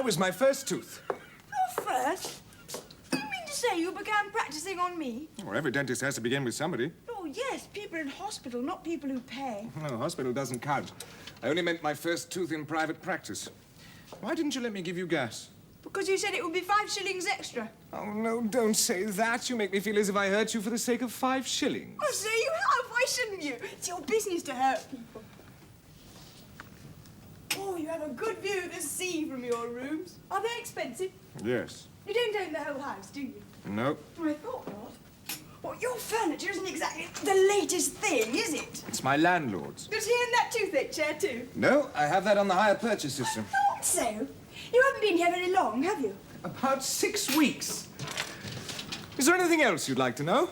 I was my first tooth. Your first? You mean to say you began practising on me? Well, every dentist has to begin with somebody. Oh, yes, people in hospital, not people who pay. No, hospital doesn't count. I only meant my first tooth in private practice. Why didn't you let me give you gas? Because you said it would be 5 shillings extra. Oh, no, don't say that. You make me feel as if I hurt you for the sake of 5 shillings. Oh, so you have. Why shouldn't you? It's your business to hurt people. Oh, you have a good view of the sea from your rooms. Are they expensive? Yes. You don't own the whole house, do you? No. I thought not. Well, your furniture isn't exactly the latest thing, is it? It's my landlord's. Does he own that toothache chair too? No, I have that on the hire purchase system. I thought so. You haven't been here very long, have you? About 6 weeks. Is there anything else you'd like to know?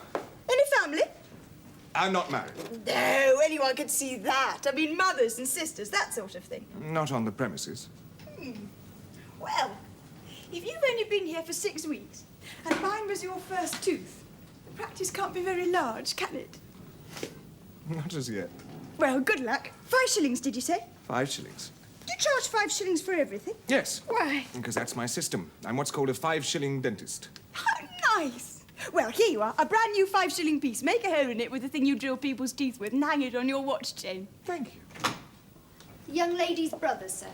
Any family? I'm not married. No, anyone could see that. I mean, mothers and sisters, that sort of thing. Not on the premises. Well, if you've only been here for 6 weeks, and mine was your first tooth, the practice can't be very large, can it? Not as yet. Well, good luck. 5 shillings, did you say? 5 shillings. Do you charge 5 shillings for everything? Yes. Why? Because that's my system. I'm what's called a 5-shilling dentist. How nice. Well, here you are, a brand new 5 shilling piece. Make a hole in it with the thing you drill people's teeth with and hang it on your watch chain. Thank you. Young lady's brother, sir.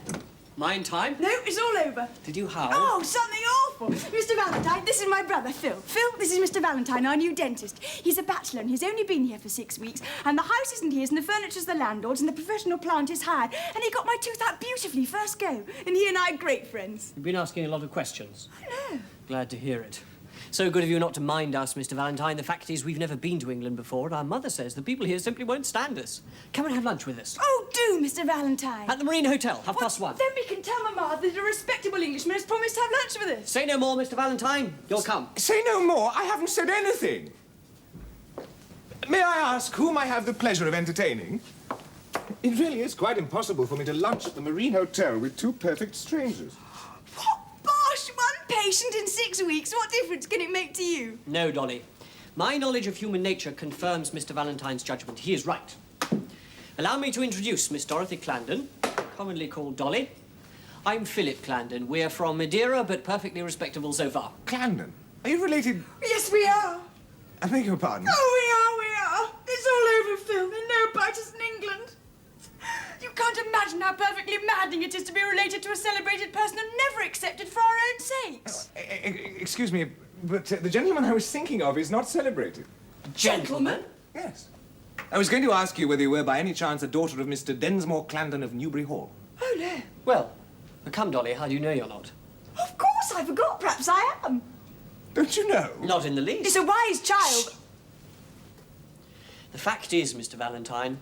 Mine time? No, it's all over. Did you howl? Oh, something awful. Mr. Valentine, this is my brother, Phil. Phil, this is Mr. Valentine, our new dentist. He's a bachelor and he's only been here for 6 weeks. And the house isn't his and the furniture's the landlord's and the professional plant is hired. And he got my tooth out beautifully first go. And he and I are great friends. You've been asking a lot of questions. I know. Glad to hear it. So good of you not to mind us, Mr. Valentine. The fact is, we've never been to England before, and our mother says the people here simply won't stand us. Come and have lunch with us. Oh, do, Mr. Valentine. At the Marine Hotel, half past 1. Then we can tell Mamma that a respectable Englishman has promised to have lunch with us. Say no more, Mr. Valentine. You'll come. Say no more. I haven't said anything. May I ask whom I have the pleasure of entertaining? It really is quite impossible for me to lunch at the Marine Hotel with 2 perfect strangers. What bosh! 1 patient in 6 weeks. What difference can it make to you? No, Dolly. My knowledge of human nature confirms Mr. Valentine's judgment. He is right. Allow me to introduce Miss Dorothy Clandon, commonly called Dolly. I'm Philip Clandon. We're from Madeira, but perfectly respectable so far. Clandon? Are you related? Yes, we are. I beg your pardon? Oh, we are. It's all over, Phil. There are no parties in England. You can't imagine how perfectly maddening it is to be related to a celebrated person and never accepted for our own sakes. Excuse me, but the gentleman I was thinking of is not celebrated. Gentleman? Yes. I was going to ask you whether you were by any chance a daughter of Mr. Densmore Clandon of Newbury Hall. Oh, no. Well, come, Dolly. How do you know you're not? Of course, I forgot. Perhaps I am. Don't you know? Not in the least. He's a wise child. The fact is, Mr. Valentine,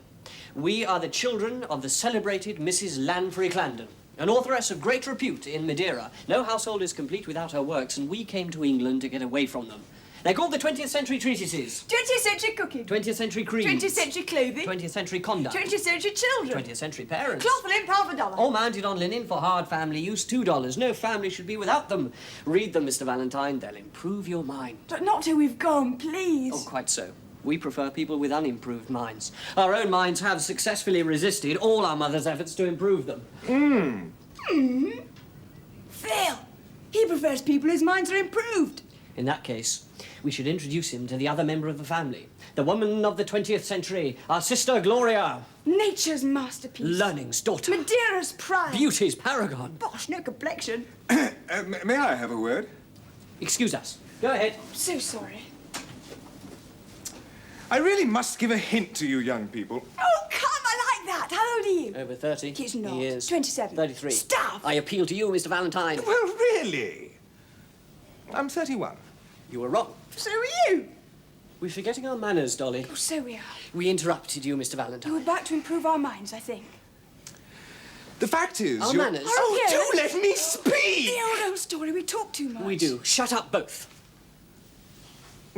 we are the children of the celebrated Mrs. Lanfrey Clandon, an authoress of great repute in Madeira. No household is complete without her works, and we came to England to get away from them. They're called the 20th century treatises. 20th century cooking. 20th century creeds. 20th century clothing. 20th century conduct. 20th century children. 20th century parents. Cloth lint, half a dollar. All mounted on linen for hard family use, $2. No family should be without them. Read them, Mr. Valentine. They'll improve your mind. But not till we've gone, please. Oh, quite so. We prefer people with unimproved minds. Our own minds have successfully resisted all our mother's efforts to improve them. Phil, he prefers people whose minds are improved. In that case, we should introduce him to the other member of the family. The woman of the 20th century, our sister Gloria. Nature's masterpiece. Learning's daughter. Madeira's pride. Beauty's paragon. Bosh, no complexion. May I have a word? Excuse us. Go ahead. So sorry. I really must give a hint to you young people. Oh, come, I like that. How old are you? Over 30. He's not. He is. 27. 33. Stuff! I appeal to you, Mr. Valentine. Well, really? I'm 31. You were wrong. So are you. We're forgetting our manners, Dolly. Oh, so we are. We interrupted you, Mr. You Valentine. were back to improve our minds, I think. The fact is, Our you're... manners? Oh, Yes. do let me speak! The old story, we talk too much. We do. Shut up, both.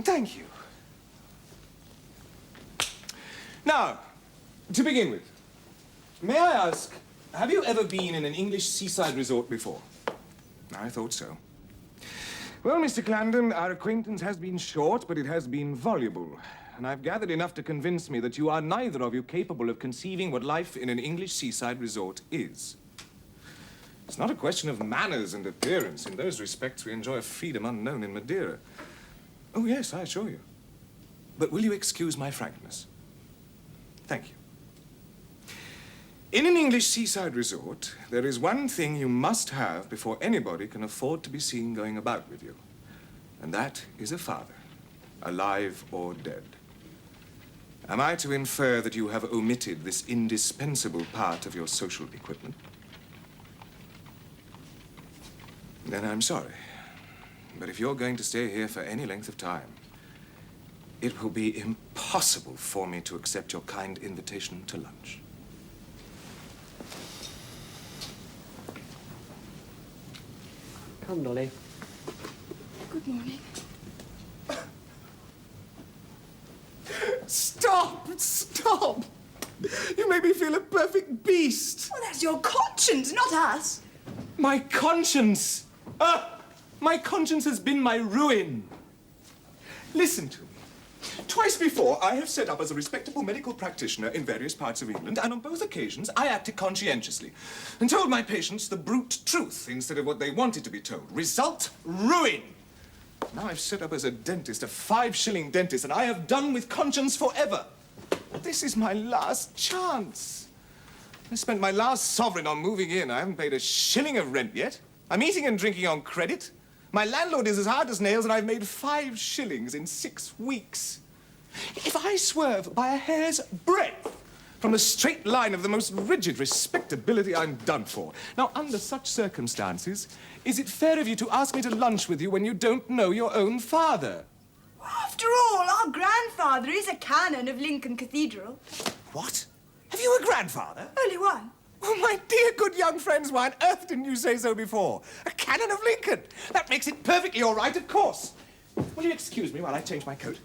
Thank you. Now, to begin with, may I ask, have you ever been in an English seaside resort before? I thought so. Well, Mr. Clandon, our acquaintance has been short, but it has been voluble. And I've gathered enough to convince me that you are neither of you capable of conceiving what life in an English seaside resort is. It's not a question of manners and appearance. In those respects, we enjoy a freedom unknown in Madeira. Oh, yes, I assure you. But will you excuse my frankness? Thank you. In an English seaside resort, there is one thing you must have before anybody can afford to be seen going about with you. And that is a father, alive or dead. Am I to infer that you have omitted this indispensable part of your social equipment? Then I'm sorry. But if you're going to stay here for any length of time, it will be impossible for me to accept your kind invitation to lunch. Come, Dolly. Good morning. Stop! Stop! You make me feel a perfect beast. Well, that's your conscience, not us. My conscience! My conscience has been my ruin. Listen to me. Twice before, I have set up as a respectable medical practitioner in various parts of England, and on both occasions, I acted conscientiously and told my patients the brute truth instead of what they wanted to be told. Result, ruin. Now I've set up as a dentist, a 5-shilling dentist, and I have done with conscience forever. This is my last chance. I spent my last sovereign on moving in. I haven't paid a shilling of rent yet. I'm eating and drinking on credit. My landlord is as hard as nails, and I've made 5 shillings in 6 weeks. If I swerve by a hair's breadth from the straight line of the most rigid respectability, I'm done for. Now, under such circumstances, is it fair of you to ask me to lunch with you when you don't know your own father? After all, our grandfather is a canon of Lincoln Cathedral. What? Have you a grandfather? Only one. Oh, my dear good young friends, why on earth didn't you say so before? A canon of Lincoln. That makes it perfectly all right, of course. Will you excuse me while I change my coat?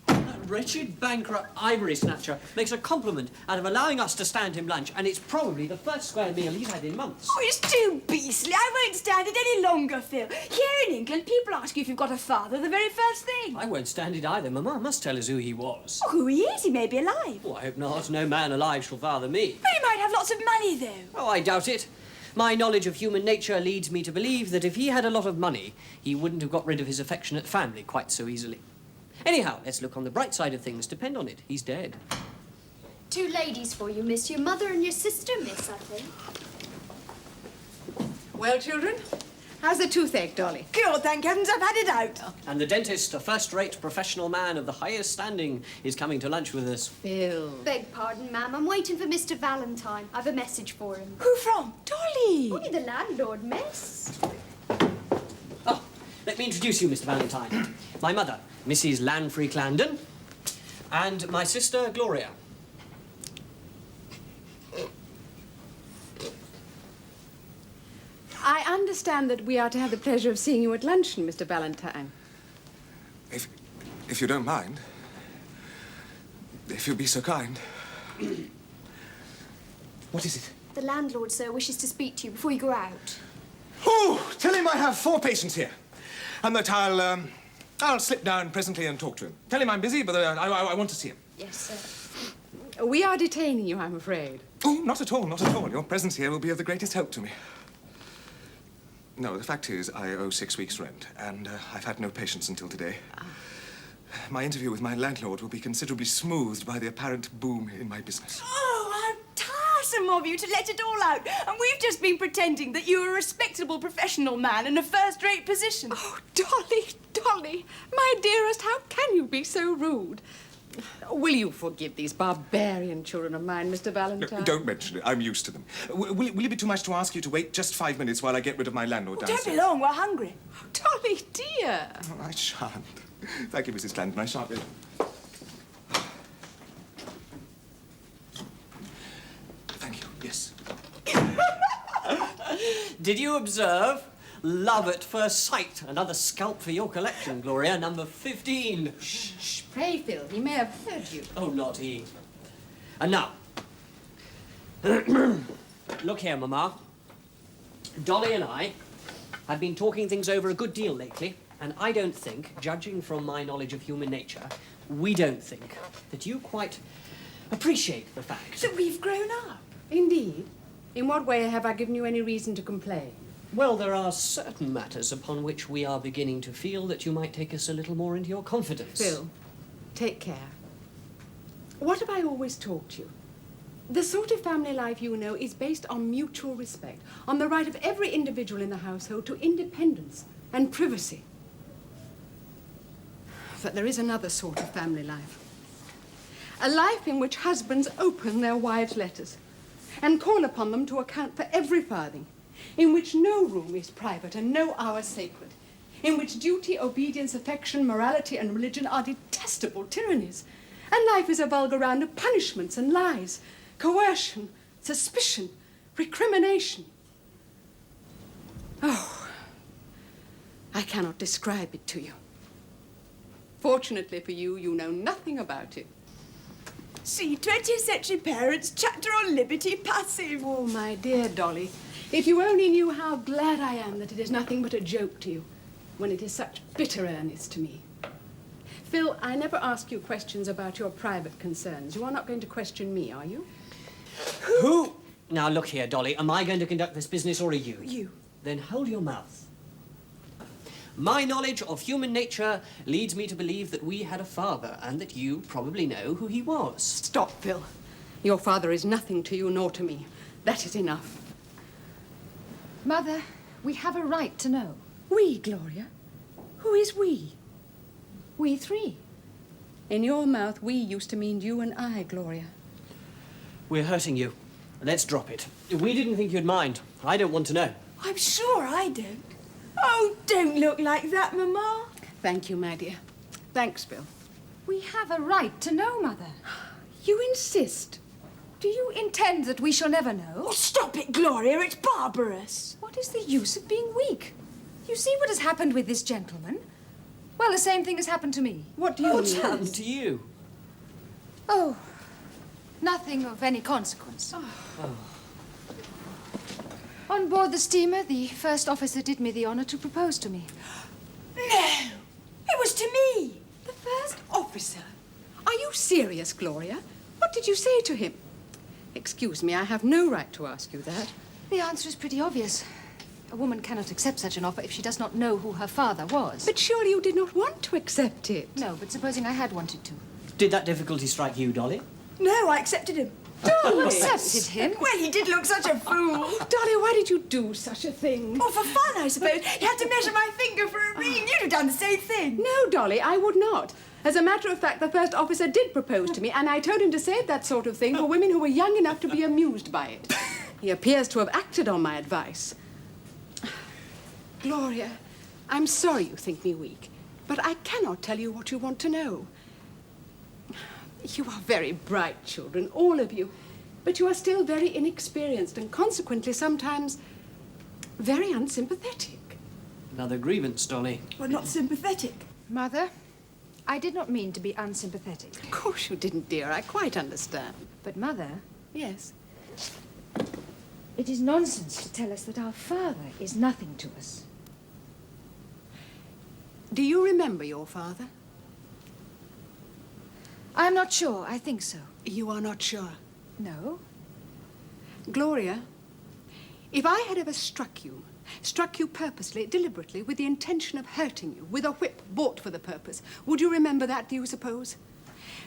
That wretched bankrupt ivory snatcher makes a compliment out of allowing us to stand him lunch, and it's probably the first square meal he's had in months. Oh, it's too beastly. I won't stand it any longer, Phil. Here in England, people ask you if you've got a father the very first thing. I won't stand it either. Mamma must tell us who he was. Oh, who he is? He may be alive. Oh, I hope not. No man alive shall father me. But he might have lots of money, though. Oh, I doubt it. My knowledge of human nature leads me to believe that if he had a lot of money, he wouldn't have got rid of his affectionate family quite so easily. Anyhow, let's look on the bright side of things. Depend on it, he's dead. 2 ladies for you, miss. Your mother and your sister, miss, I think. Well, children, how's the toothache, Dolly? God, thank heavens I've had it out. And the dentist, a first-rate professional man of the highest standing, is coming to lunch with us. Phil. Beg pardon, ma'am. I'm waiting for Mr. Valentine. I've a message for him. Who from? Dolly. Only the landlord, miss. Oh, let me introduce you, Mr. Valentine. My mother, Mrs Clandon, and my sister, Gloria. I understand that we are to have the pleasure of seeing you at luncheon, Mr. Valentine. If you don't mind, if you'd be so kind. What is it? The landlord, sir, wishes to speak to you before you go out. Oh, tell him I have 4 patients here, and that I'll slip down presently and talk to him. Tell him I'm busy, but I want to see him. Yes, sir. We are detaining you, I'm afraid. Oh, not at all, not at all. Your presence here will be of the greatest help to me. No, the fact is, I owe 6 weeks' rent, and I've had no patients until today. My interview with my landlord will be considerably smoothed by the apparent boom in my business. Oh, how tiresome of you to let it all out. And we've just been pretending that you're a respectable professional man in a first-rate position. Oh, Dolly, Dolly, my dearest, how can you be so rude? Will you forgive these barbarian children of mine, Mr. Valentine? No, don't mention it. I'm used to them. Will it be too much to ask you to wait just 5 minutes while I get rid of my landlord downstairs? Don't be long, we're hungry. Oh, Dolly, dear. Oh, I shan't. Thank you, Mrs. Clandon. I shan't be long. Thank you. Yes. Did you observe? Love at first sight. Another scalp for your collection, Gloria. Number 15. Shh, pray, Phil. He may have heard you. Oh, not he. And now, look here, Mamma. Dolly and I have been talking things over a good deal lately, and I don't think, judging from my knowledge of human nature, we don't think that you quite appreciate the fact. That we've grown up. Indeed. In what way have I given you any reason to complain? Well, there are certain matters upon which we are beginning to feel that you might take us a little more into your confidence. Phil, take care. What have I always taught you? The sort of family life you know is based on mutual respect, on the right of every individual in the household to independence and privacy. But there is another sort of family life. A life in which husbands open their wives' letters and call upon them to account for every farthing, in which no room is private and no hour sacred, in which duty, obedience, affection, morality, and religion are detestable tyrannies, and life is a vulgar round of punishments and lies, coercion, suspicion, recrimination. Oh, I cannot describe it to you. Fortunately for you, you know nothing about it. See, 20th century parents, chapter on liberty, passive. Oh, my dear Dolly, if you only knew how glad I am that it is nothing but a joke to you, when it is such bitter earnest to me. Phil, I never ask you questions about your private concerns. You are not going to question me, are you? Who? Now, look here, Dolly. Am I going to conduct this business or are you? You. Then hold your mouth. My knowledge of human nature leads me to believe that we had a father and that you probably know who he was. Stop, Phil. Your father is nothing to you nor to me. That is enough. Mother, we have a right to know. We, Gloria? Who is we? We three. In your mouth, we used to mean you and I, Gloria. We're hurting you. Let's drop it. We didn't think you'd mind. I don't want to know. I'm sure I don't. Oh, don't look like that, Mamma. Thank you, my dear. Thanks, Phil. We have a right to know, Mother. You insist. Do you intend that we shall never know? Oh, stop it, Gloria. It's barbarous. What is the use of being weak? You see what has happened with this gentleman? Well, the same thing has happened to me. What do you What's mean? happened to you? Oh, nothing of any consequence. On board the steamer, the first officer did me the honor to propose to me. No, it was to me. The first officer? Are you serious, Gloria? What did you say to him? Excuse me, I have no right to ask you that. The answer is pretty obvious. A woman cannot accept such an offer if she does not know who her father was. But surely you did not want to accept it. No, but supposing I had wanted to. Did that difficulty strike you, Dolly? No, I accepted him. Dolly! Accepted him? Well, he did look such a fool. Dolly, why did you do such a thing? Oh, for fun, I suppose. He had to measure my finger for a ring. You'd have done the same thing. No, Dolly, I would not. As a matter of fact, the first officer did propose to me, and I told him to save that sort of thing for women who were young enough to be amused by it. He appears to have acted on my advice. Gloria, I'm sorry you think me weak, but I cannot tell you what you want to know. You are very bright children, all of you, but you are still very inexperienced and consequently sometimes very unsympathetic. Another grievance, Dolly. Well, not sympathetic. Mother, I did not mean to be unsympathetic. Of course you didn't, dear. I quite understand. But, Mother, Yes. it is nonsense to tell us that our father is nothing to us. Do you remember your father? I'm not sure. I think so. You are not sure. No? Gloria, if I had ever struck you purposely, deliberately, with the intention of hurting you, with a whip bought for the purpose, would you remember that, do you suppose?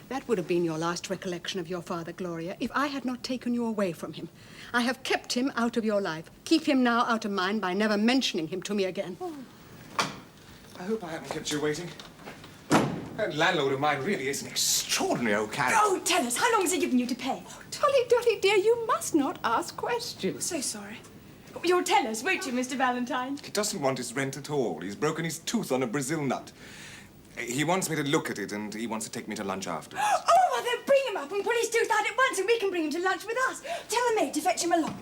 That would have been your last recollection of your father, Gloria, if I had not taken you away from him. I have kept him out of your life. Keep him now out of mine by never mentioning him to me again. I hope I haven't kept you waiting. That landlord of mine really is an extraordinary old character. Oh, tell us, how long has he given you to pay? Dolly, Dolly, dear, you must not ask questions. So sorry. You'll tell us, won't you, Mr. Valentine? He doesn't want his rent at all. He's broken his tooth on a Brazil nut. He wants me to look at it, and he wants to take me to lunch afterwards. Oh, well, then bring him up and pull his tooth out at once, and we can bring him to lunch with us. Tell the maid to fetch him along.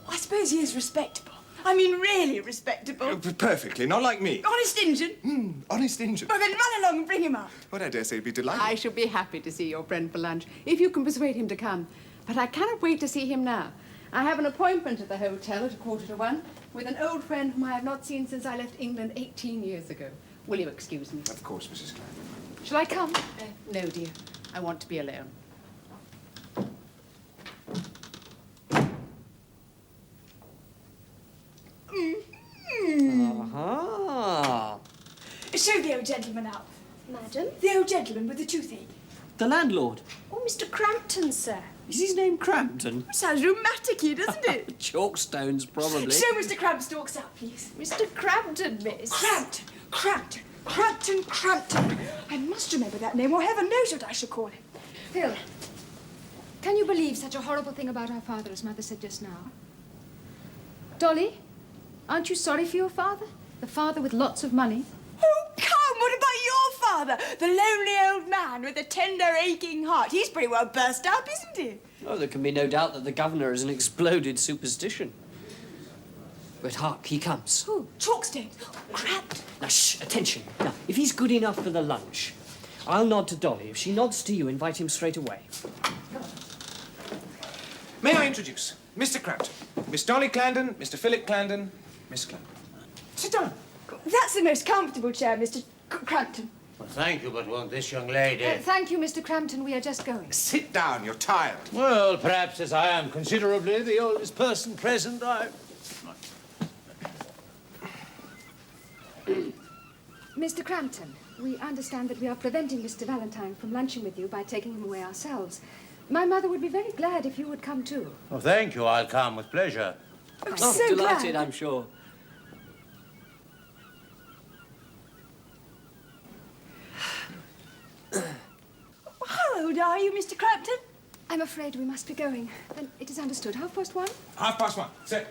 I suppose he is respectable. I mean, really respectable. Perfectly, not like me. Honest Injun. Honest Injun. Well, then run along and bring him up. Well, I dare say he'd be delighted. I shall be happy to see your friend for lunch, if you can persuade him to come. But I cannot wait to see him now. I have an appointment at the hotel at 1:45 with an old friend whom I have not seen since I left England 18 years ago. Will you excuse me? Of course, Mrs. Clandon. Shall I come? No, dear. I want to be alone. old gentleman up? Madam? The old gentleman with the toothache. The landlord. Oh, Mr. Crampton, sir. Is his name Crampton? Sounds rheumatic here, doesn't it? Chalkstones, probably. Show Mr. Crampstalks up, please. Mr. Crampton, miss. Crampton, Crampton, Crampton, Crampton. I must remember that name, or heaven knows what I shall call him. Phil, can you believe such a horrible thing about our father as Mother said just now? Dolly, aren't you sorry for your father? The father with lots of money. Oh, come, what about your father? The lonely old man with a tender, aching heart. He's pretty well burst up, isn't he? Oh, there can be no doubt that the governor is an exploded superstition. But hark, he comes. Oh, chalkstones. Crampton. Now, shh, attention. Now, if he's good enough for the lunch, I'll nod to Dolly. If she nods to you, invite him straight away. May I introduce Mr. Crampton, Miss Dolly Clandon, Mr. Philip Clandon, Miss Clandon. Sit down. That's the most comfortable chair, Mr. Crampton. Well, thank you, but won't this young lady... Thank you, Mr. Crampton. We are just going. Sit down, you're tired. Well, perhaps as I am considerably the oldest person present, Mr. Crampton, we understand that we are preventing Mr. Valentine from lunching with you by taking him away ourselves. My mother would be very glad if you would come too. Well, thank you. I'll come with pleasure. I'm Oh, so delighted, glad. I'm sure. How old are you, Mr. Crampton? I'm afraid we must be going. Then it is understood. 1:30? 1:30. Sit.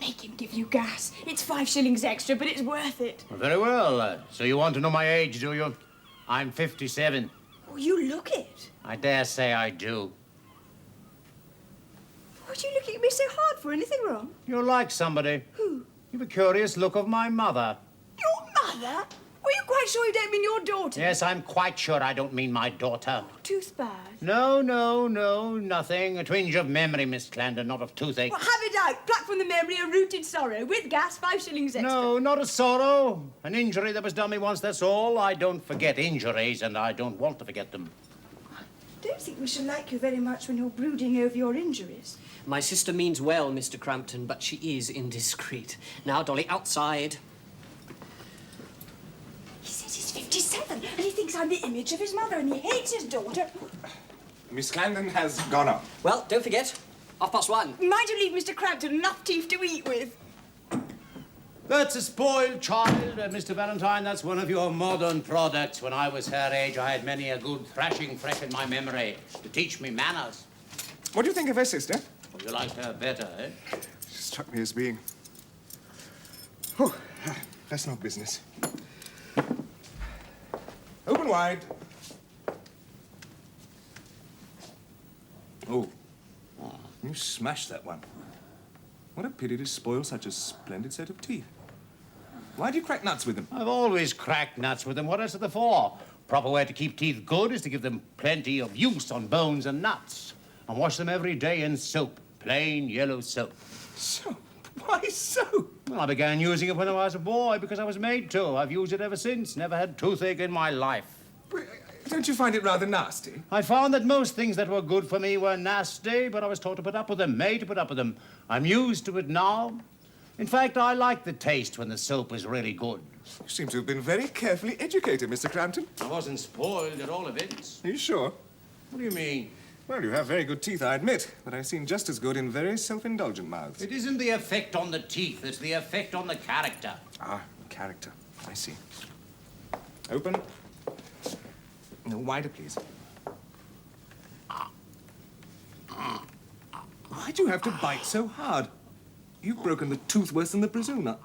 Make him give you gas. It's 5 shillings extra, but it's worth it. Well, very well. So you want to know my age, do you? I'm 57. Oh, you look it. I dare say I do. What are you looking at me so hard for? Anything wrong? You're like somebody. Who? You've a curious look of my mother. Your mother? Are you quite sure you don't mean your daughter? Yes, I'm quite sure I don't mean my daughter. Tooth bad. No, nothing. A twinge of memory, Miss Clandon, not of toothache. Well, have it out. Pluck from the memory a rooted sorrow. With gas, 5 shillings extra. No, not a sorrow. An injury that was done me once, that's all. I don't forget injuries, and I don't want to forget them. I don't think we shall like you very much when you're brooding over your injuries. My sister means well, Mr. Crampton, but she is indiscreet. Now, Dolly, outside. He says he's 57, and he thinks I'm the image of his mother, and he hates his daughter. Miss Clandon has gone up. Well, don't forget, 1:30. Mind you leave Mr. Crampton enough teeth to eat with. That's a spoiled child, Mr. Valentine. That's one of your modern products. When I was her age, I had many a good thrashing fresh in my memory to teach me manners. What do you think of her sister? You liked her better, eh? She struck me as being... Oh, that's not business. Open wide. Oh, you smashed that one. What a pity to spoil such a splendid set of teeth. Why do you crack nuts with them? I've always cracked nuts with them. What else are they for? Proper way to keep teeth good is to give them plenty of use on bones and nuts. And wash them every day in soap. Plain yellow soap. Soap? Why soap? Well, I began using it when I was a boy because I was made to. I've used it ever since. Never had toothache in my life. Don't you find it rather nasty? I found that most things that were good for me were nasty, but I was taught to put up with them, made to put up with them. I'm used to it now. In fact, I like the taste when the soap is really good. You seem to have been very carefully educated, Mr. Crampton. I wasn't spoiled at all events. Are you sure? What do you mean? Well, you have very good teeth, I admit, but I've seen just as good in very self-indulgent mouths. It isn't the effect on the teeth, it's the effect on the character. Ah, character. I see. Open. No, wider, please. Why do you have to bite so hard? You've broken the tooth worse than the Brazil nut.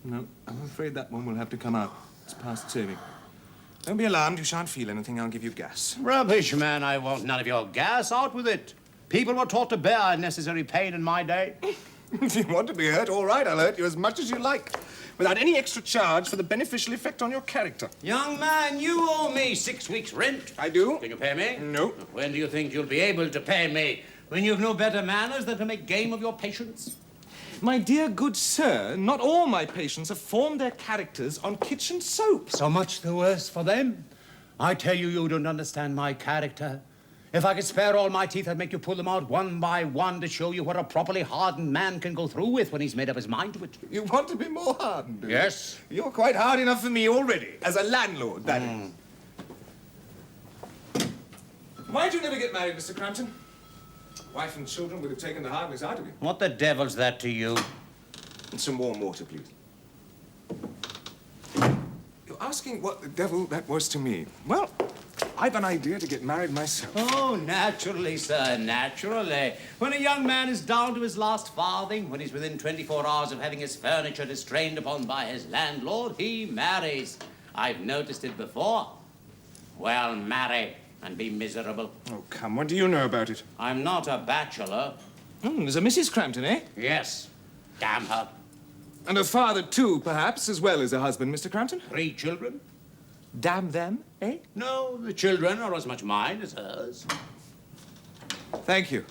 No, I'm afraid that one will have to come out. It's past saving. Don't be alarmed. You shan't feel anything. I'll give you gas. Rubbish, man. I want none of your gas. Out with it. People were taught to bear unnecessary pain in my day. If you want to be hurt, all right, I'll hurt you as much as you like, without any extra charge for the beneficial effect on your character. Young man, you owe me 6 weeks' rent. I do? Can you pay me? No. When do you think you'll be able to pay me? When you've no better manners than to make game of your patients? My dear good sir, not all my patients have formed their characters on kitchen soap. So much the worse for them. I tell you, you don't understand my character. If I could spare all my teeth, I'd make you pull them out one by one to show you what a properly hardened man can go through with when he's made up his mind to it. You want to be more hardened, do you? Yes. You're quite hard enough for me already, as a landlord, that is. Why'd you never get married, Mr. Crampton? Wife and children would have taken the hardness out of you. What the devil's that to you? And some warm water, please. You're asking what the devil that was to me. Well, I've an idea to get married myself. Oh, naturally, sir, naturally. When a young man is down to his last farthing, when he's within 24 hours of having his furniture distrained upon by his landlord, he marries. I've noticed it before. Well, marry and be miserable. Oh, come, what do you know about it? I'm not a bachelor. There's a Mrs. Crampton, eh? Yes. Damn her. And a father, too, perhaps, as well as a husband, Mr. Crampton? 3 children? Damn them, eh? No, the children are as much mine as hers. Thank you.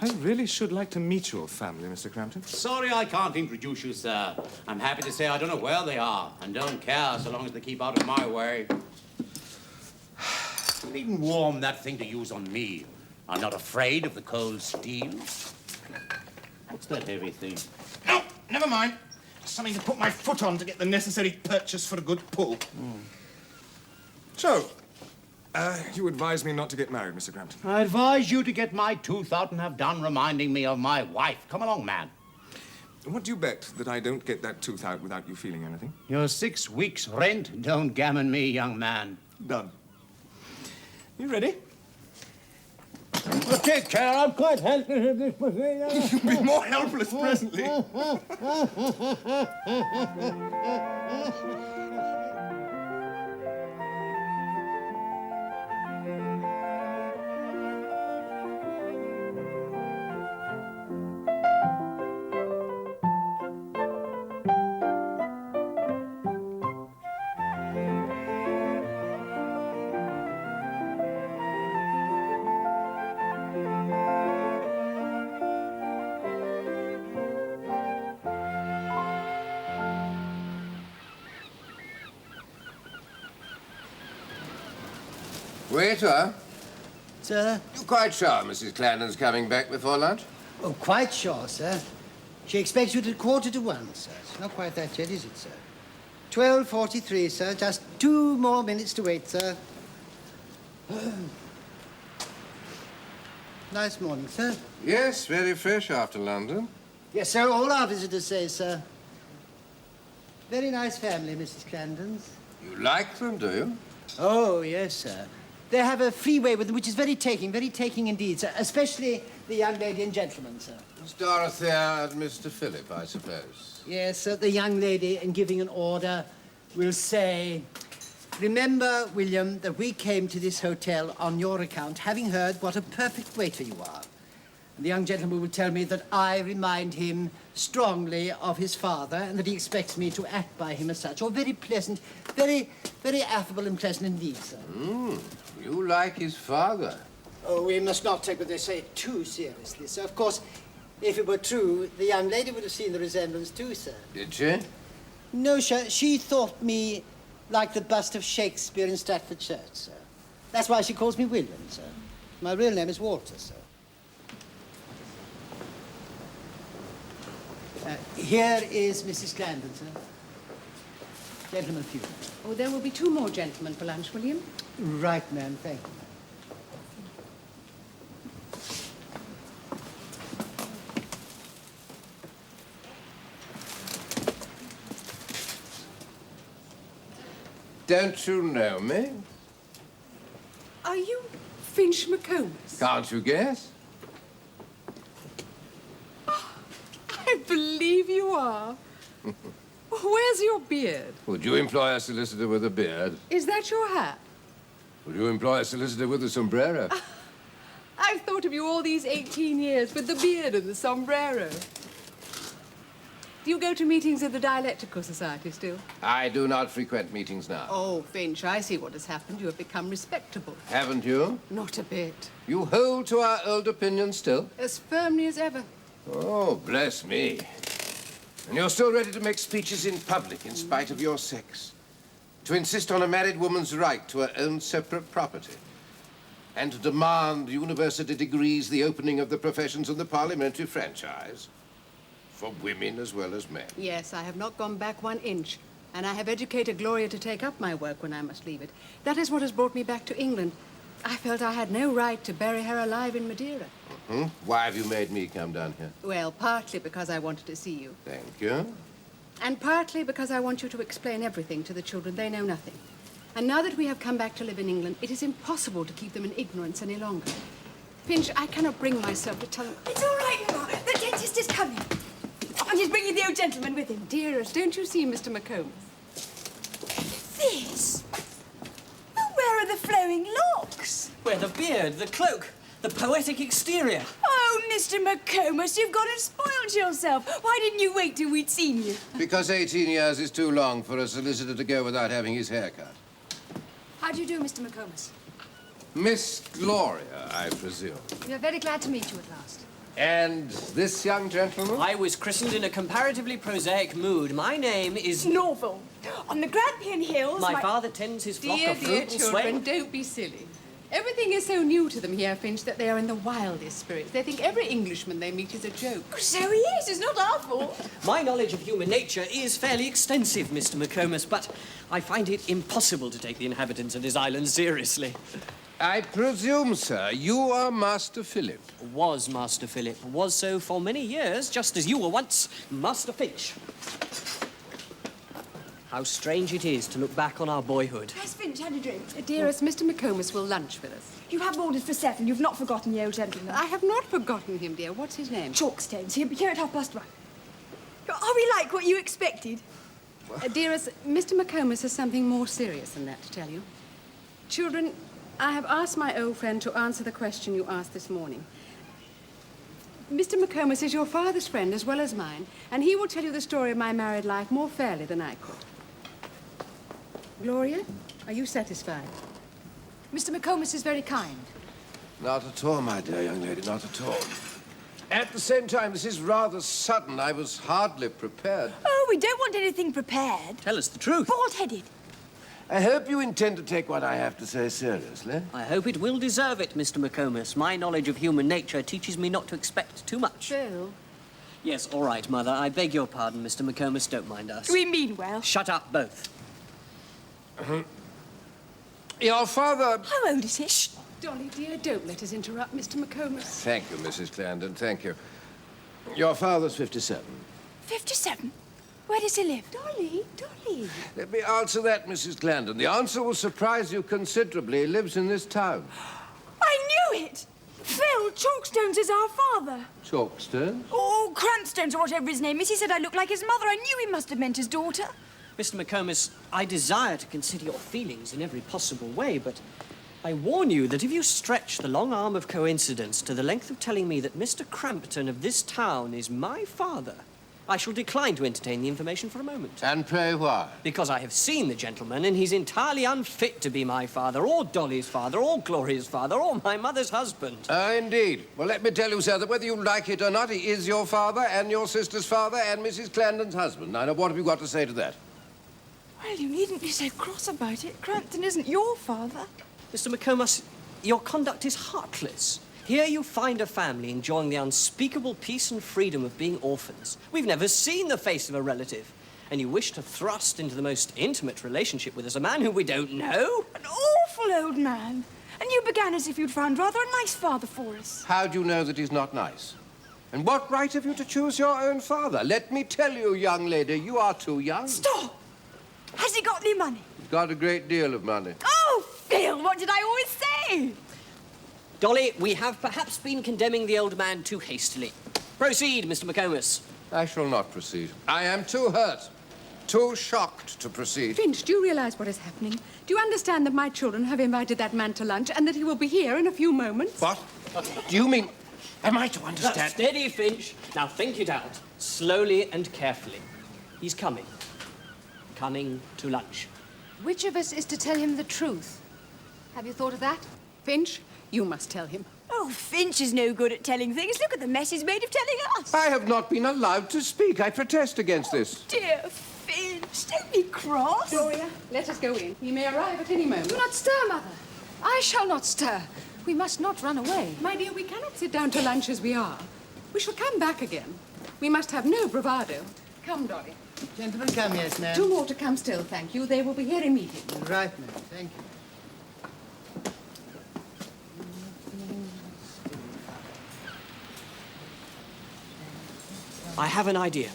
I really should like to meet your family, Mr. Crampton. Sorry I can't introduce you, sir. I'm happy to say I don't know where they are and don't care so long as they keep out of my way. You needn't warm that thing to use on me. I'm not afraid of the cold steel. What's that heavy thing? No, never mind. Something to put my foot on to get the necessary purchase for a good pull. So, you advise me not to get married, Mr. Crampton? I advise you to get my tooth out and have done reminding me of my wife. Come along, man. What do you bet that I don't get that tooth out without you feeling anything? Your 6 weeks' rent. Don't gammon me, young man. Done. You ready? Take care, I'm quite helpless at this procedure. You'll be more helpless presently. Waiter, Sir? you quite sure Mrs. Clandon's coming back before lunch? Oh, quite sure, sir. She expects you at 1:45, sir. It's not quite that yet, is it, sir? 12:43, sir. Just 2 more minutes to wait, sir. Nice morning, sir. Yes, very fresh after London. Yes, sir, all our visitors say, sir. Very nice family, Mrs. Clandon's. You like them, do you? Oh, yes, sir. They have a freeway with them, which is very taking indeed, sir. Especially the young lady and gentleman, sir. Miss Dorothea and Mr. Philip, I suppose. Yes, sir. The young lady, in giving an order, will say, "Remember, William, that we came to this hotel on your account, having heard what a perfect waiter you are." And the young gentleman will tell me that I remind him strongly of his father and that he expects me to act by him as such. Oh, very pleasant, very affable and pleasant indeed, sir. You like his father? Oh, we must not take what they say too seriously, sir. Of course, if it were true, the young lady would have seen the resemblance too, sir. Did she? No, sir. She thought me like the bust of Shakespeare in Stratford Church, sir. That's why she calls me William, sir. My real name is Walter, sir. Here is Mrs. Clandon, sir. Gentlemen, few. Oh, there will be 2 more gentlemen for lunch, William. Right, ma'am. Thank you. Don't you know me? Are you Finch McComas? Can't you guess? I believe you are. Where's your beard? Would you employ a solicitor with a beard? Is that your hat? Would you employ a solicitor with a sombrero? I've thought of you all these 18 years with the beard and the sombrero. Do you go to meetings of the Dialectical Society still? I do not frequent meetings now. Oh, Finch, I see what has happened. You have become respectable. Haven't you? Not a bit. You hold to our old opinions still? As firmly as ever. Oh, bless me. And you're still ready to make speeches in public in spite of your sex. To insist on a married woman's right to her own separate property. And to demand university degrees, the opening of the professions, and the parliamentary franchise. For women as well as men. Yes, I have not gone back 1 inch. And I have educated Gloria to take up my work when I must leave it. That is what has brought me back to England. I felt I had no right to bury her alive in Madeira. Why have you made me come down here? Well, partly because I wanted to see you. Thank you. And partly because I want you to explain everything to the children. They know nothing. And now that we have come back to live in England, it is impossible to keep them in ignorance any longer. Finch, I cannot bring myself to tell them... It's all right, Mama. The dentist is coming. And he's bringing the old gentleman with him. Dearest, don't you see Mr. McCombs? This? But where are the flowing locks? Where the beard, the cloak, the poetic exterior. Oh, Mr. McComas, you've gone and spoiled yourself. Why didn't you wait till we'd seen you? Because 18 years is too long for a solicitor to go without having his hair cut. How do you do, Mr. McComas? Miss Gloria, I presume. We are very glad to meet you at last. And this young gentleman? I was christened in a comparatively prosaic mood. My name is... Norval. On the Grampian Hills, My father tends his flock Dear, of dear frugal children, swain. don't be silly. Everything is so new to them here, Finch, that they are in the wildest spirits. They think every Englishman they meet is a joke. Oh, so he is. It's not our fault. My knowledge of human nature is fairly extensive, Mr. McComas, but I find it impossible to take the inhabitants of this island seriously. I presume, sir, you are Master Philip. Was Master Philip. Was so for many years, just as you were once Master Finch. How strange it is to look back on our boyhood. Has Finch had a drink? Dearest, Mr. McComas will lunch with us. You have ordered for 7. You've not forgotten the old gentleman. I have not forgotten him, dear. What's his name? Chalkstones. He'll be here at 1:30. Are we like what you expected? Dearest, Mr. McComas has something more serious than that to tell you. Children, I have asked my old friend to answer the question you asked this morning. Mr. McComas is your father's friend as well as mine, and he will tell you the story of my married life more fairly than I could. Gloria, are you satisfied? Mr. McComas is very kind. Not at all, my dear young lady, not at all. At the same time, this is rather sudden. I was hardly prepared. Oh, we don't want anything prepared. Tell us the truth. Bald-headed. I hope you intend to take what I have to say seriously. I hope it will deserve it, Mr. McComas. My knowledge of human nature teaches me not to expect too much. Phil. Yes, all right, Mother. I beg your pardon, Mr. McComas. Don't mind us. We mean well. Shut up, both. Your father... How old is he? Shh! Dolly, dear, don't let us interrupt Mr. McComas. Thank you, Mrs. Clandon, thank you. Your father's 57. 57? Where does he live? Dolly, Dolly. Let me answer that, Mrs. Clandon. The answer will surprise you considerably. He lives in this town. I knew it! Phil, Chalkstones is our father. Chalkstone? Oh, Crampstones or whatever his name is. He said I looked like his mother. I knew he must have meant his daughter. Mr. McComas, I desire to consider your feelings in every possible way, but I warn you that if you stretch the long arm of coincidence to the length of telling me that Mr. Crampton of this town is my father, I shall decline to entertain the information for a moment. And pray why? Because I have seen the gentleman, and he's entirely unfit to be my father, or Dolly's father, or Gloria's father, or my mother's husband. Indeed. Well, let me tell you, sir, that whether you like it or not, he is your father, and your sister's father, and Mrs. Clandon's husband. Now, what have you got to say to that? Well, you needn't be so cross about it. Crampton isn't your father. Mr. McComas, your conduct is heartless. Here you find a family enjoying the unspeakable peace and freedom of being orphans. We've never seen the face of a relative. And you wish to thrust into the most intimate relationship with us a man who we don't know? An awful old man. And you began as if you'd found rather a nice father for us. How do you know that he's not nice? And what right have you to choose your own father? Let me tell you, young lady, you are too young. Stop! Has he got any money? He's got a great deal of money. Oh, Phil, what did I always say? Dolly, we have perhaps been condemning the old man too hastily. Proceed, Mr. McComas. I shall not proceed. I am too hurt, too shocked to proceed. Finch, do you realize what is happening? Do you understand that my children have invited that man to lunch and that he will be here in a few moments? What? Do you mean... Am I to understand? Now, steady, Finch. Now think it out, slowly and carefully. He's coming. Coming to lunch. Which of us is to tell him the truth? Have you thought of that? Finch, you must tell him. Oh, Finch is no good at telling things. Look at the mess he's made of telling us. I have not been allowed to speak. I protest against this. Dear Finch, don't be cross. Gloria, let us go in. He may arrive at any moment. Do not stir, Mother. I shall not stir. We must not run away. My dear, we cannot sit down to lunch as we are. We shall come back again. We must have no bravado. Come, Dolly. Gentlemen, come, yes, ma'am. 2 more to come still, thank you. They will be here immediately. Right, ma'am. Thank you. I have an idea.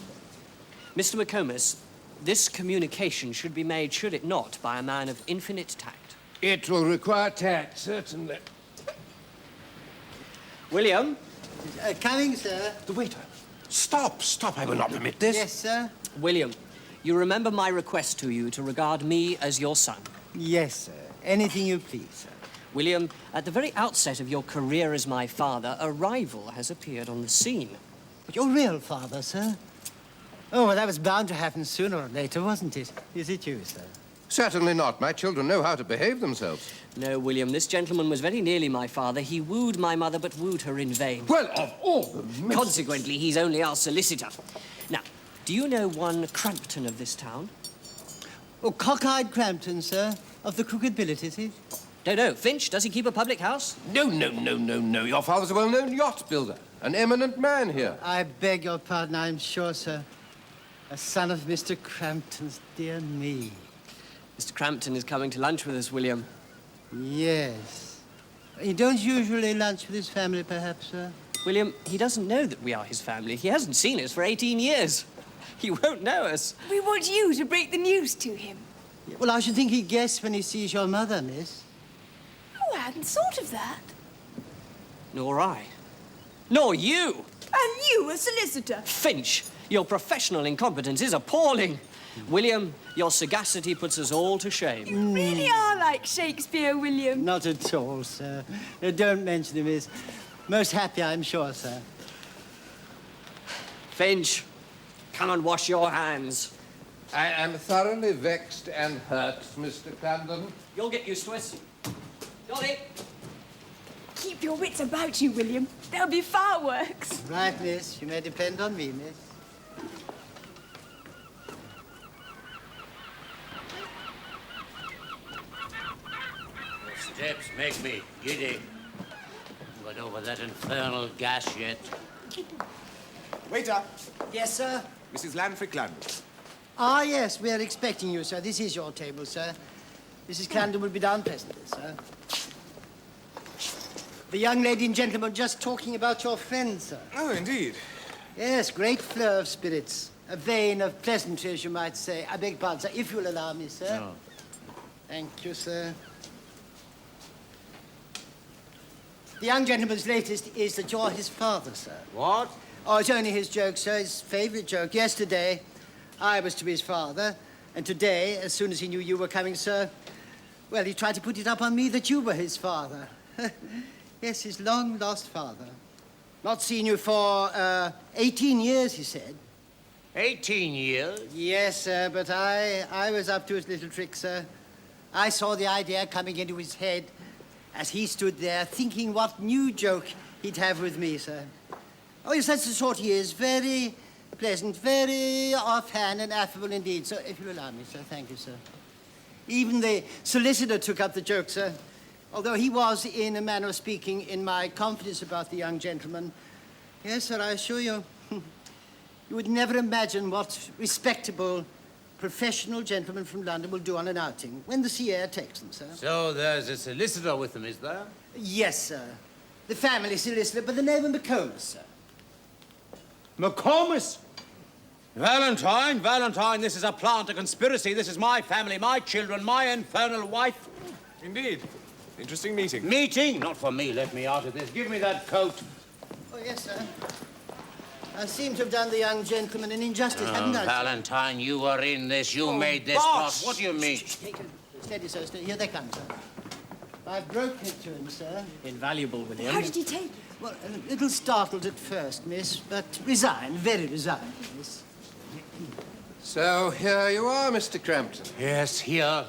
Mr. McComas, this communication should be made, should it not, by a man of infinite tact. It will require tact, certainly. William? Coming, sir. The waiter. Stop, stop. I will not permit this. Yes, sir. William, you remember my request to you to regard me as your son. Yes, sir. Anything you please, sir. William, at the very outset of your career as my father, a rival has appeared on the scene. But your real father, sir? Oh, well, that was bound to happen sooner or later, wasn't it? Is it you, sir? Certainly not. My children know how to behave themselves. No, William, this gentleman was very nearly my father. He wooed my mother, but wooed her in vain. Well, of all the... Consequently, he's only our solicitor. Now, do you know one Crampton of this town? Oh, cock-eyed Crampton, sir. Of the crooked billet, is he? No. Finch, does he keep a public house? No. Your father's a well-known yacht builder. An eminent man here. I beg your pardon, I'm sure, sir. A son of Mr. Crampton's, dear me. Mr. Crampton is coming to lunch with us, William. Yes. You don't usually lunch with his family, perhaps, sir? William, he doesn't know that we are his family. He hasn't seen us for 18 years. He won't know us. We want you to break the news to him. Well, I should think he'd guess when he sees your mother, miss. Oh, I hadn't thought of that. Nor I. Nor you. And you, a solicitor. Finch, your professional incompetence is appalling. William, your sagacity puts us all to shame. You really are like Shakespeare, William. Not at all, sir. Don't mention him, miss. Most happy, I'm sure, sir. Finch, come and wash your hands. I am thoroughly vexed and hurt, Mr. Clandon. You'll get used to us. Dolly! Keep your wits about you, William. There'll be fireworks. Right, miss. You may depend on me, miss. The steps make me giddy. Got over that infernal gas yet. Waiter, Yes, sir? Mrs. Clandon. Ah, yes, we are expecting you, sir. This is your table, sir. Mrs. Clandon will be down presently, sir. The young lady and gentleman just talking about your friend, sir. Oh, indeed. Yes, great flow of spirits. A vein of pleasantry, as you might say. I beg pardon, sir, if you'll allow me, sir. No. Thank you, sir. The young gentleman's latest is that you're his father, sir. What? Oh, it's only his joke, sir, his favourite joke. Yesterday, I was to be his father, and today, as soon as he knew you were coming, sir, well, he tried to put it up on me that you were his father. Yes, his long-lost father. Not seen you for, 18 years, he said. 18 years? Yes, sir, but I was up to his little trick, sir. I saw the idea coming into his head as he stood there thinking what new joke he'd have with me, sir. Oh, yes, that's the sort he is. Very pleasant, very offhand and affable indeed. So, if you'll allow me, sir. Thank you, sir. Even the solicitor took up the joke, sir. Although he was, in a manner of speaking, in my confidence about the young gentleman. Yes, sir, I assure you, you would never imagine what respectable, professional gentlemen from London will do on an outing when the sea air takes them, sir. So there's a solicitor with them, is there? Yes, sir. The family solicitor by the name of McComas, sir. McComas? Valentine, this is a plant, a conspiracy. This is my family, my children, my infernal wife. Indeed. Interesting meeting. Meeting? Not for me. Let me out of this. Give me that coat. Oh, yes, sir. I seem to have done the young gentleman an injustice, haven't I, sir? Valentine, you were in this. You made this boss! plot. What do you mean? Take it. Steady, sir. Steady. Here they come, sir. I've broken it to him, sir. Invaluable, William. How did he take it? Well, a little startled at first, miss, but resigned, very resigned, miss. So here you are, Mr. Crampton. Yes, here.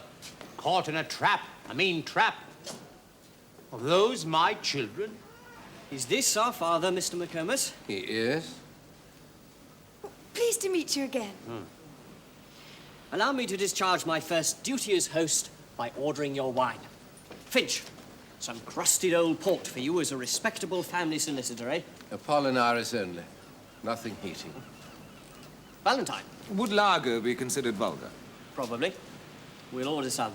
Caught in a trap. I mean trap. Are those my children? Is this our father, Mr. McComas? He is. Pleased to meet you again. Allow me to discharge my first duty as host by ordering your wine. Finch, Some crusted old port for you as a respectable family solicitor, eh? Apollinaris only. Nothing heating. Valentine? Would lager be considered vulgar? Probably. We'll order some.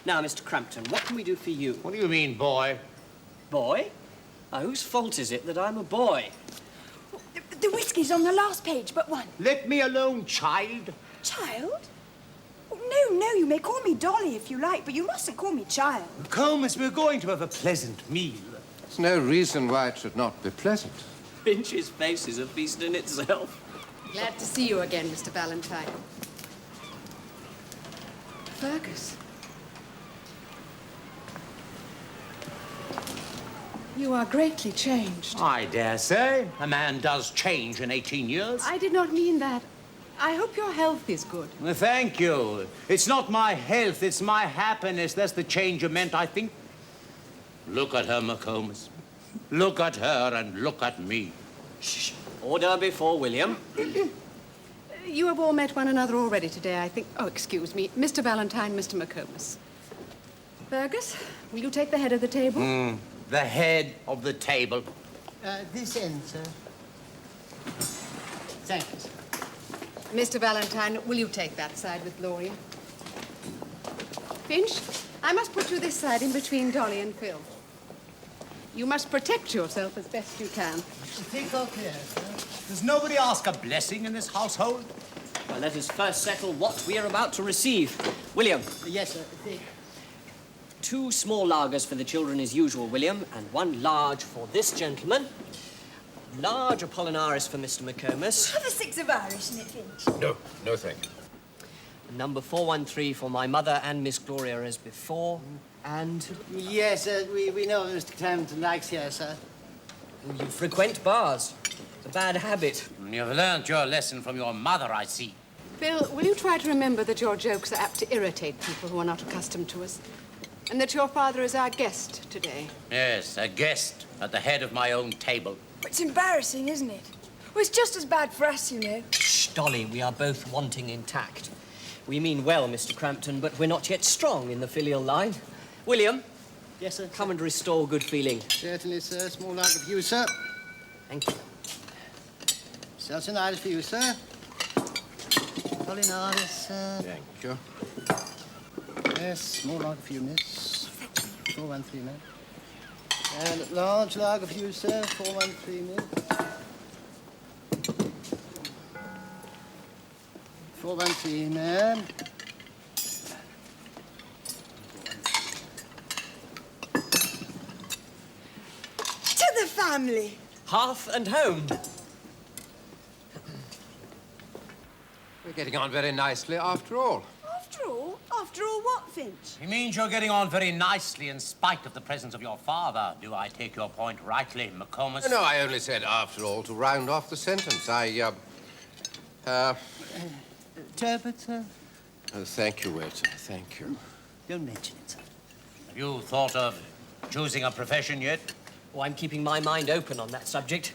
Now, Mr. Crampton, what can we do for you? What do you mean, boy? Boy? Whose fault is it that I'm a boy? The whiskey's on the last page, but one. Let me alone, child. Child? Oh, no, you may call me Dolly if you like, but you mustn't call me child. Comus, we're going to have a pleasant meal. There's no reason why it should not be pleasant. Finch's face is a feast in itself. Glad to see you again, Mr. Valentine. Fergus. You are greatly changed. I dare say. A man does change in 18 years. I did not mean that. I hope your health is good. Well, thank you. It's not my health, it's my happiness. That's the change you meant, I think. Look at her, McComas. Look at her and look at me. Shh. Order before William. You have all met one another already today, I think. Oh, excuse me. Mr. Valentine, Mr. McComas. Fergus, will you take the head of the table? The head of the table. This end, sir. Thank you, sir. Mr. Valentine, will you take that side with Gloria? Finch, I must put you this side in between Dolly and Phil. You must protect yourself as best you can. Think all clear, sir. Does nobody ask a blessing in this household? Well, let us first settle what we are about to receive. William. Yes, sir. Think. 2 small lagers for the children as usual, William, and 1 large for this gentleman. Large Apollinaris for Mr. McComas. Have a 6 of Irish in it, Finch. No, no thank you. Number 413 for my mother and Miss Gloria as before. And Yes, sir. We know Mr. Clandon likes here, sir. you frequent bars. It's a bad habit. You've learnt your lesson from your mother, I see. Phil, will you try to remember that your jokes are apt to irritate people who are not accustomed to us? And that your father is our guest today. Yes, a guest at the head of my own table. It's embarrassing, isn't it? Well, it's just as bad for us, you know. Shh, Dolly, we are both wanting in tact. We mean well, Mr. Crampton, but we're not yet strong in the filial line. William, Yes, sir. come and restore good feeling. Certainly, sir. Small lager for you, sir. Thank you. Cellan Irish for you, sir. Apollinaris, sir. Thank you. Yes, small lager for you, miss. 413, ma'am. And large lager for you, sir. 413, miss. 413, ma'am. To the family. Hearth and home. We're getting on very nicely after all. After all what, Finch? He means you're getting on very nicely in spite of the presence of your father. Do I take your point rightly, McComas? No, I only said after all to round off the sentence. Turbot, sir. Oh, thank you, waiter. Thank you. Don't mention it, sir. Have you thought of choosing a profession yet? Oh, I'm keeping my mind open on that subject.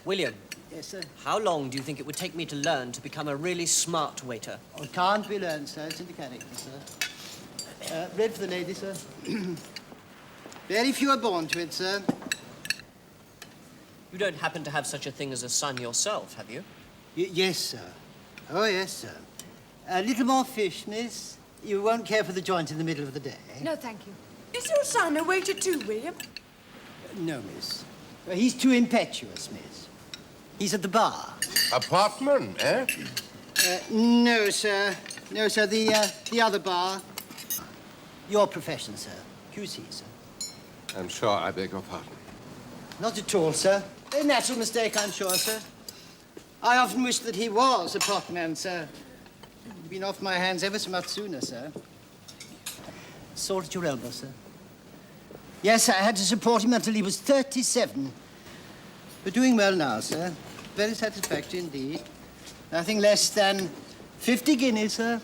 William, Yes, sir. how long do you think it would take me to learn to become a really smart waiter? Oh, it can't be learned, sir. It's in the character, sir. Bread for the lady, sir. Very few are born to it, sir. You don't happen to have such a thing as a son yourself, have you? Yes, sir. Oh, yes, sir. A little more fish, miss. You won't care for the joint in the middle of the day. No, thank you. Is your son a waiter too, William? No, miss. He's too impetuous, miss. He's at the bar. A potman, eh? No, sir. No, sir. The other bar. Your profession, sir. QC, sir. I'm sure I beg your pardon. Not at all, sir. A natural mistake, I'm sure, sir. I often wish that he was a potman, sir. He'd been off my hands ever so much sooner, sir. Sword at your elbow, sir. Yes, I had to support him until he was 37. We're doing well now, sir. Very satisfactory indeed. Nothing less than 50 guineas, sir.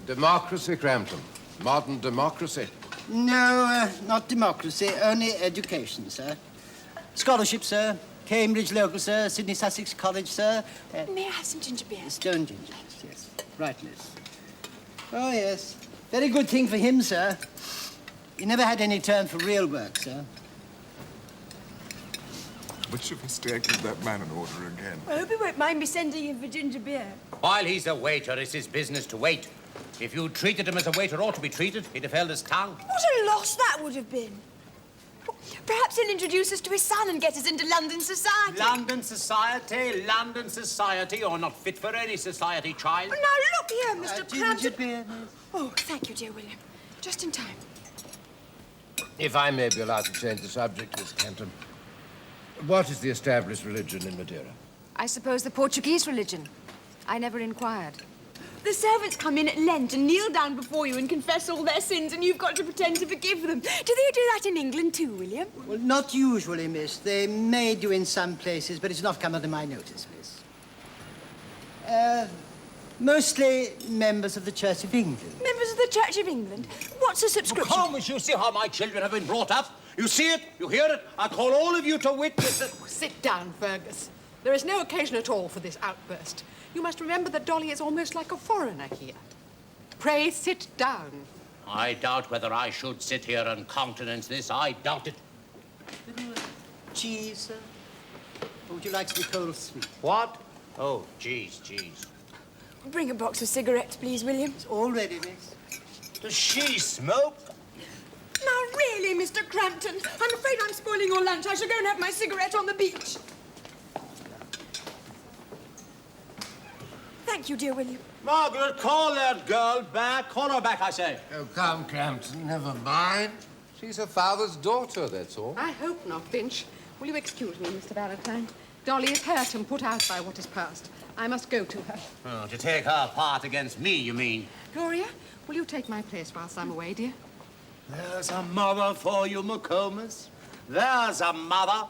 Democracy, Crampton. Modern democracy. No, not democracy, only education, sir. Scholarship, sir. Cambridge local, sir. Sydney Sussex College, sir. May I have some ginger beer? Stone ginger, yes. Right, miss. Oh, yes. Very good thing for him, sir. You never had any turn for real work, sir. Much of us dare give that man an order again. I hope he won't mind me sending him for ginger beer. While he's a waiter, it's his business to wait. If you treated him as a waiter ought to be treated, he'd have held his tongue. What a loss that would have been. Perhaps he'll introduce us to his son and get us into London society. London society, or not fit for any society, child. Oh, now, look here, Mr. Ginger Clandon. beer, miss. Oh, thank you, dear William. Just in time. If I may be allowed to change the subject, Miss Clandon. What is the established religion in Madeira? I suppose the Portuguese religion. I never inquired. The servants come in at Lent and kneel down before you and confess all their sins, and you've got to pretend to forgive them. Do they do that in England too, William? Well, not usually, miss. They may do in some places, but it's not come under my notice, miss. Mostly members of the Church of England. Members of the Church of England? What's a subscription? Come, you see how my children have been brought up? You see it, you hear it. I call all of you to witness it. Sit down, Fergus. There is no occasion at all for this outburst. You must remember that Dolly is almost like a foreigner here. Pray sit down. I doubt whether I should sit here and countenance this. I doubt it. Cheese, sir? Or would you like to be cold sweet? What? Oh, cheese. Bring a box of cigarettes, please, William. It's all ready, miss. Does she smoke? Now, really, Mr. Crampton, I'm afraid I'm spoiling your lunch. I shall go and have my cigarette on the beach. Thank you, dear William. Margaret, call that girl back. Call her back, I say. Oh, come, Crampton, never mind. She's her father's daughter, that's all. I hope not, Finch. Will you excuse me, Mr. Valentine? Dolly is hurt and put out by what has passed. I must go to her. Oh, to take her part against me, you mean? Gloria, will you take my place whilst I'm away, dear? There's a mother for you, McComas. There's a mother.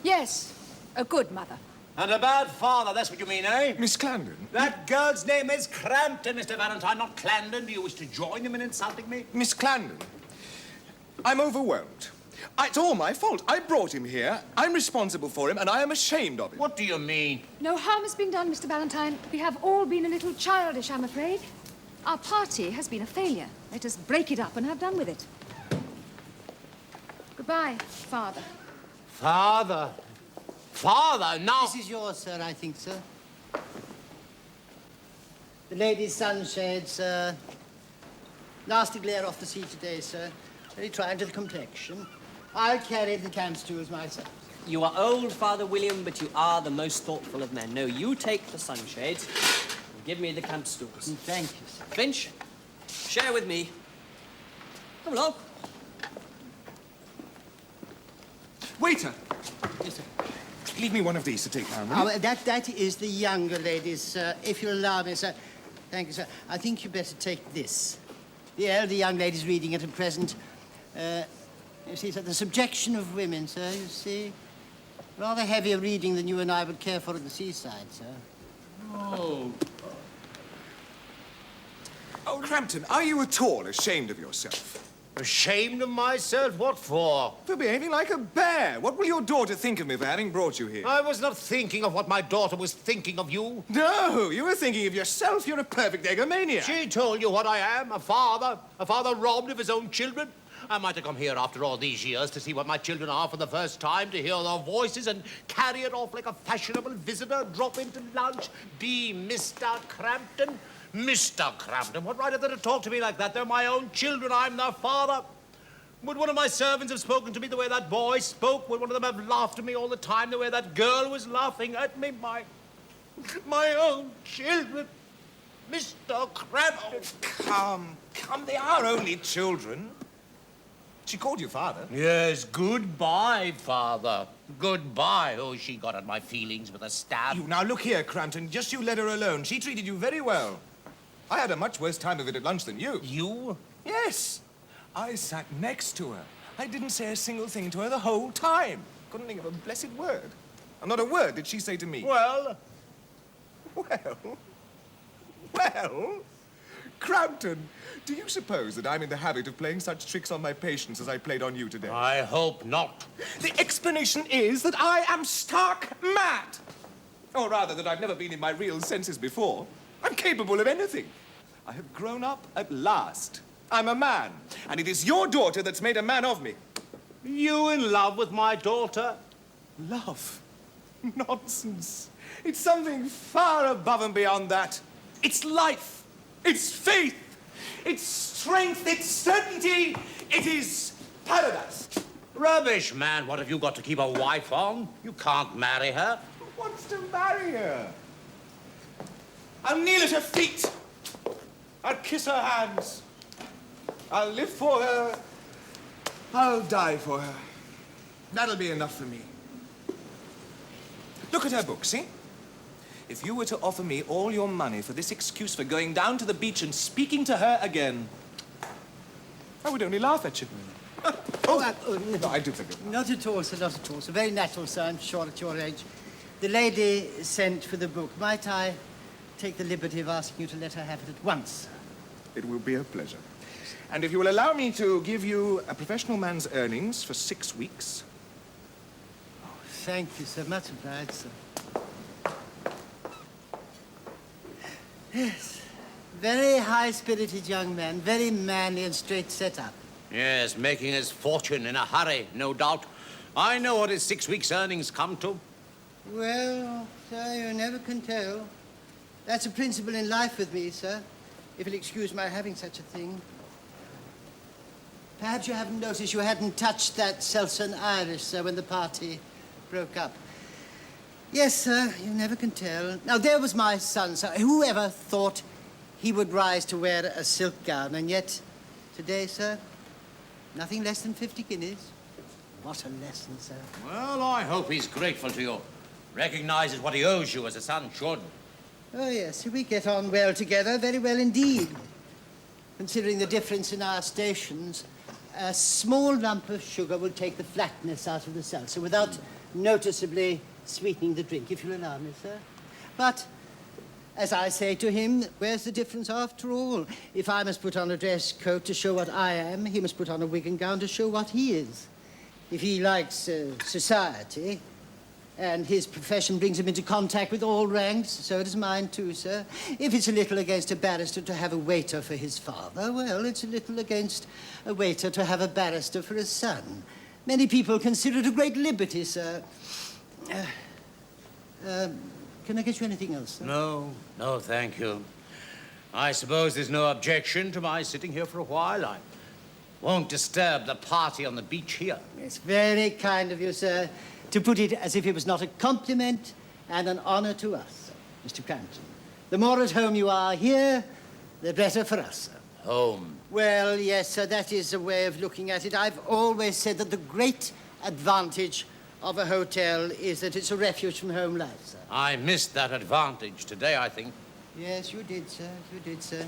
Yes, a good mother. And a bad father, that's what you mean, eh? Miss Clandon? That girl's name is Crampton, Mr. Valentine, not Clandon. Do you wish to join him in insulting me? Miss Clandon, I'm overwhelmed. It's all my fault. I brought him here. I'm responsible for him, and I am ashamed of him. What do you mean? No harm has been done, Mr. Valentine. We have all been a little childish, I'm afraid. Our party has been a failure. Let us break it up and have done with it. Goodbye, Father. Father? Father, no. This is yours, sir, I think, sir. The lady's sunshades, sir. Nasty glare off the sea today, sir. Very trying to the complexion. I'll carry the camp stools myself. You are old, Father William, but you are the most thoughtful of men. No, you take the sunshades and give me the camp stools. Thank you, sir. Finch, share with me. Come along. Waiter, Yes, sir. leave me one of these to take down, will you? That is the younger ladies, sir. If you'll allow me, sir. Thank you, sir. I think you'd better take this. The elder young lady's reading it at present. You see, sir, the subjection of women, sir, you see. Rather heavier reading than you and I would care for at the seaside, sir. Oh. Oh, Crampton, are you at all ashamed of yourself? Ashamed of myself? What for? For behaving like a bear. What will your daughter think of me for having brought you here? I was not thinking of what my daughter was thinking of you. No, you were thinking of yourself. You're a perfect egomaniac. She told you what I am, a father robbed of his own children. I might have come here after all these years to see what my children are for the first time, to hear their voices and carry it off like a fashionable visitor, drop into lunch, be Mr. Crampton. Mr. Crampton, what right have they to talk to me like that? They're my own children. I'm their father. Would one of my servants have spoken to me the way that boy spoke? Would one of them have laughed at me all the time the way that girl was laughing at me? My own children. Mr. Crampton. Oh, come, they are only children. She called you father. Yes, goodbye, father. Goodbye. Oh, she got at my feelings with a stab. You, now look here, Crampton, just you let her alone. She treated you very well. I had a much worse time of it at lunch than you. You? Yes. I sat next to her. I didn't say a single thing to her the whole time. Couldn't think of a blessed word. And not a word did she say to me. Well? Well, Crampton, do you suppose that I'm in the habit of playing such tricks on my patients as I played on you today? I hope not. The explanation is that I am stark mad. Or rather, that I've never been in my real senses before. I'm capable of anything. I have grown up at last. I'm a man, and it is your daughter that's made a man of me. You in love with my daughter? Love? Nonsense. It's something far above and beyond that. It's life. It's faith. It's strength. It's certainty. It is paradise. Rubbish, man. What have you got to keep a wife on? You can't marry her. Who wants to marry her? I'll kneel at her feet. I'll kiss her hands. I'll live for her. I'll die for her. That'll be enough for me. Look at her book, see? If you were to offer me all your money for this excuse for going down to the beach and speaking to her again, I would only laugh at you. No, I do forgive you. Not at all, sir, not at all. It's very natural, sir, I'm sure, at your age. The lady sent for the book. Might I take the liberty of asking you to let her have it at once? It will be a pleasure. And if you will allow me to give you a professional man's earnings for 6 weeks. Oh, thank you, sir. Much obliged, sir. Yes. Very high-spirited young man. Very manly and straight set up. Yes, making his fortune in a hurry, no doubt. I know what his 6 weeks' earnings come to. Well, sir, you never can tell. That's a principle in life with me, sir. If you'll excuse my having such a thing. Perhaps you haven't noticed you hadn't touched that Cellan Irish, sir, when the party broke up. Yes, sir, you never can tell. Now, there was my son, sir. Whoever thought he would rise to wear a silk gown, and yet, today, sir, nothing less than 50 guineas. What a lesson, sir. Well, I hope he's grateful to you. Recognizes what he owes you as a son should. Oh, yes, we get on well together, very well indeed. Considering the difference in our stations, a small lump of sugar will take the flatness out of the seltzer without noticeably sweetening the drink, if you'll allow me, sir. But, as I say to him, where's the difference after all? If I must put on a dress coat to show what I am, he must put on a wig and gown to show what he is. If he likes society, and his profession brings him into contact with all ranks, so does mine too, sir. If it's a little against a barrister to have a waiter for his father, well, it's a little against a waiter to have a barrister for his son. Many people consider it a great liberty, sir. Can I get you anything else, sir? No, thank you. I suppose there's no objection to my sitting here for a while. I won't disturb the party on the beach here. It's very kind of you, sir, to put it as if it was not a compliment and an honor to us, Mr. Crampton. The more at home you are here, the better for us, sir. Home? Well, yes, sir, that is a way of looking at it. I've always said that the great advantage of a hotel is that it's a refuge from home life, sir. I missed that advantage today, I think. Yes, you did, sir. You did, sir.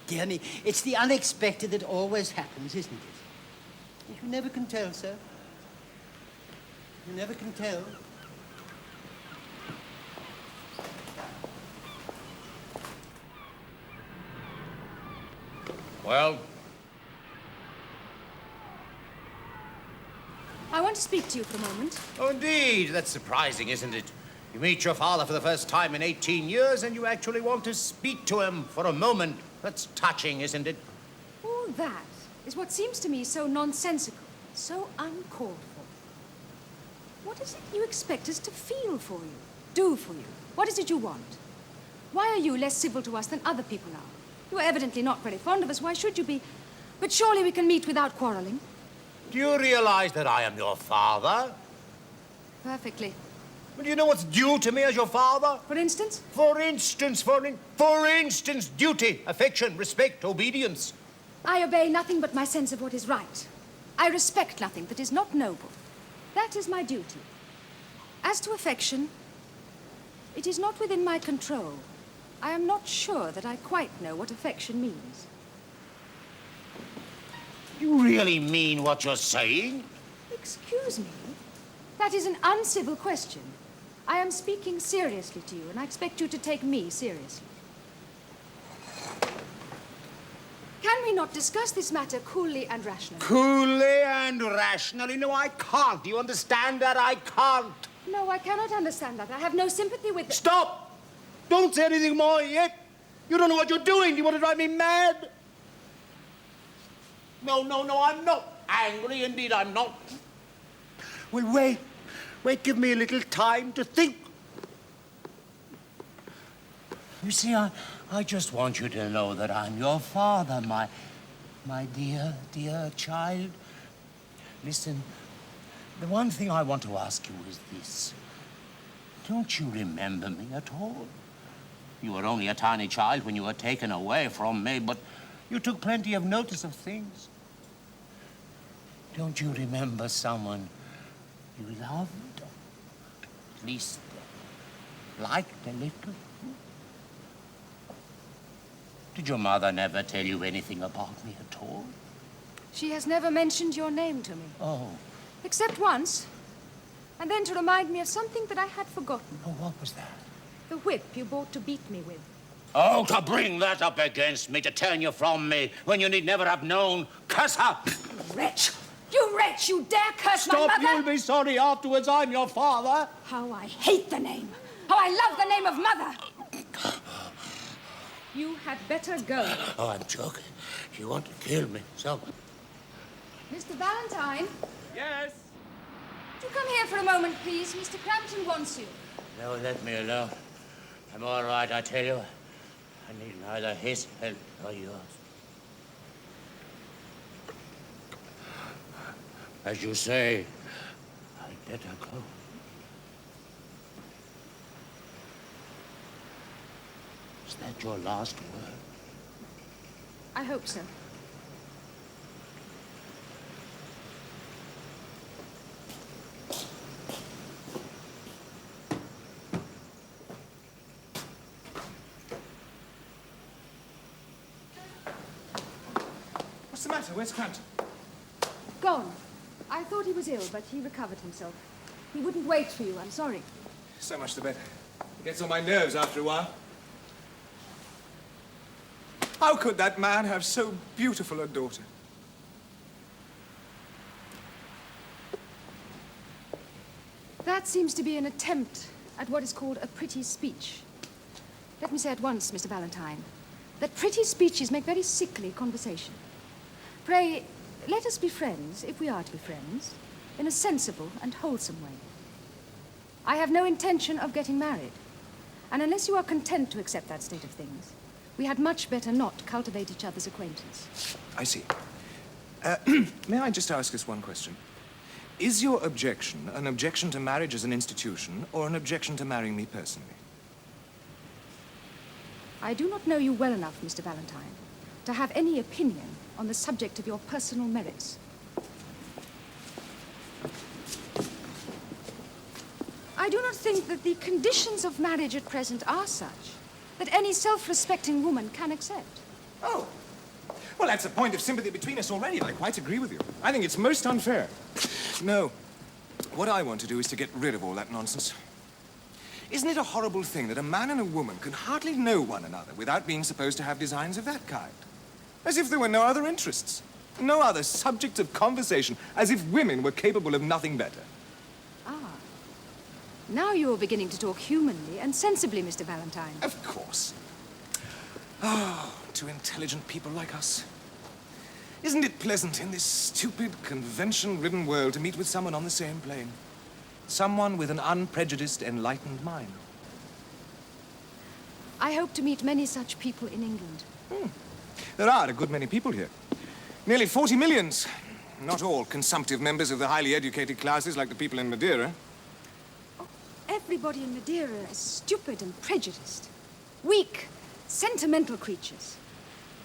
Dear me, it's the unexpected that always happens, isn't it? You never can tell, sir. You never can tell. Well? I want to speak to you for a moment. Oh, indeed. That's surprising, isn't it? You meet your father for the first time in 18 years and you actually want to speak to him for a moment. That's touching, isn't it? All that is what seems to me so nonsensical, so uncalled for. What is it you expect us to feel for you, do for you? What is it you want? Why are you less civil to us than other people are? You are evidently not very fond of us. Why should you be? But surely we can meet without quarrelling. Do you realize that I am your father? Perfectly. But do you know what's due to me as your father? For instance? For instance, duty, affection, respect, obedience. I obey nothing but my sense of what is right. I respect nothing that is not noble. That is my duty. As to affection, it is not within my control. I am not sure that I quite know what affection means. You really mean what you're saying? Excuse me? That is an uncivil question. I am speaking seriously to you, and I expect you to take me seriously. Can we not discuss this matter coolly and rationally? Coolly and rationally? No, I can't. Do you understand that? I can't. No, I cannot understand that. I have no sympathy with it. Stop! Don't say anything more yet. You don't know what you're doing. Do you want to drive me mad? No, I'm not angry. Indeed, I'm not. Well, wait. Wait, give me a little time to think. You see, I just want you to know that I'm your father, my dear, dear child. Listen, the one thing I want to ask you is this. Don't you remember me at all? You were only a tiny child when you were taken away from me, but you took plenty of notice of things. Don't you remember someone you loved? At least liked a little? Did your mother never tell you anything about me at all? She has never mentioned your name to me. Oh. Except once. And then to remind me of something that I had forgotten. Oh, what was that? The whip you bought to beat me with. Oh, to bring that up against me, to turn you from me, when you need never have known. Curse her! Wretch! You wretch! You dare curse my Stop, mother! you'll be sorry afterwards. I'm your father. How I hate the name! How I love the name of mother! You had better go. Oh, I'm joking. You want to kill me, so... Mr. Valentine? Yes? Would you come here for a moment, please? Mr. Crampton wants you. No, let me alone. I'm all right, I tell you. I need neither his help nor yours. As you say, I'd better go. Is that your last word? I hope so. What's the matter? Where's Crampton? Gone. I thought he was ill, but he recovered himself. He wouldn't wait for you, I'm sorry. So much the better. It gets on my nerves after a while. How could that man have so beautiful a daughter? That seems to be an attempt at what is called a pretty speech. Let me say at once, Mr. Valentine, that pretty speeches make very sickly conversation. Pray, let us be friends, if we are to be friends, in a sensible and wholesome way. I have no intention of getting married, and unless you are content to accept that state of things, we had much better not cultivate each other's acquaintance. I see. May I just ask us one question? Is your objection an objection to marriage as an institution, or an objection to marrying me personally? I do not know you well enough, Mr. Valentine, to have any opinion on the subject of your personal merits. I do not think that the conditions of marriage at present are such that any self-respecting woman can accept. Oh. Well, that's a point of sympathy between us already, and I quite agree with you. I think it's most unfair. No. What I want to do is to get rid of all that nonsense. Isn't it a horrible thing that a man and a woman can hardly know one another without being supposed to have designs of that kind? As if there were no other interests, no other subject of conversation, as if women were capable of nothing better. Ah. Now you are beginning to talk humanly and sensibly, Mr. Valentine. Of course. Oh, to intelligent people like us. Isn't it pleasant in this stupid, convention-ridden world to meet with someone on the same plane? Someone with an unprejudiced, enlightened mind. I hope to meet many such people in England. There are a good many people here. Nearly 40 millions. Not all consumptive members of the highly educated classes like the people in Madeira. Oh, everybody in Madeira is stupid and prejudiced. Weak, sentimental creatures.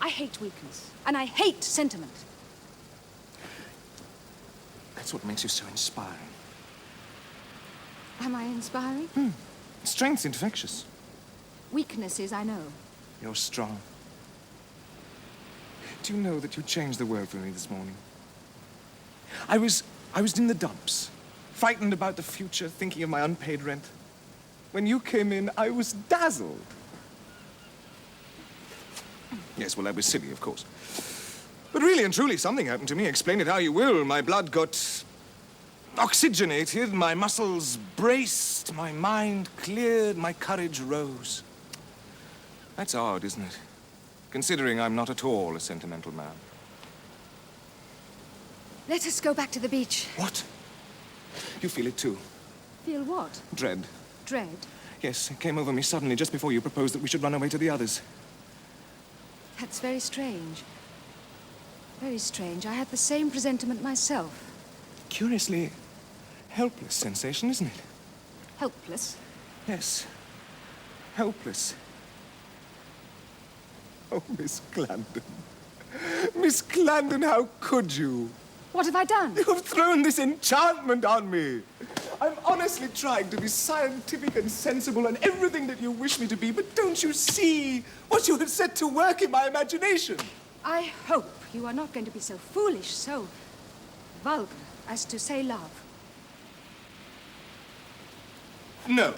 I hate weakness, and I hate sentiment. That's what makes you so inspiring. Am I inspiring? Strength's infectious. Weakness is, I know. You're strong. Do you know that you changed the world for me this morning? I was in the dumps, frightened about the future, thinking of my unpaid rent. When you came in, I was dazzled. Yes, well, that was silly, of course. But really and truly, something happened to me. Explain it how you will. My blood got oxygenated, my muscles braced, my mind cleared, my courage rose. That's odd, isn't it? Considering I'm not at all a sentimental man. Let us go back to the beach. What? You feel it too? Feel what? Dread. Dread? Yes, it came over me suddenly just before you proposed that we should run away to the others. That's very strange. Very strange. I had the same presentiment myself. Curiously helpless sensation, isn't it? Helpless? Yes. Helpless. Oh, Miss Clandon. Miss Clandon, how could you? What have I done? You have thrown this enchantment on me. I'm honestly trying to be scientific and sensible and everything that you wish me to be, but don't you see what you have set to work in my imagination? I hope you are not going to be so foolish, so vulgar, as to say love. No.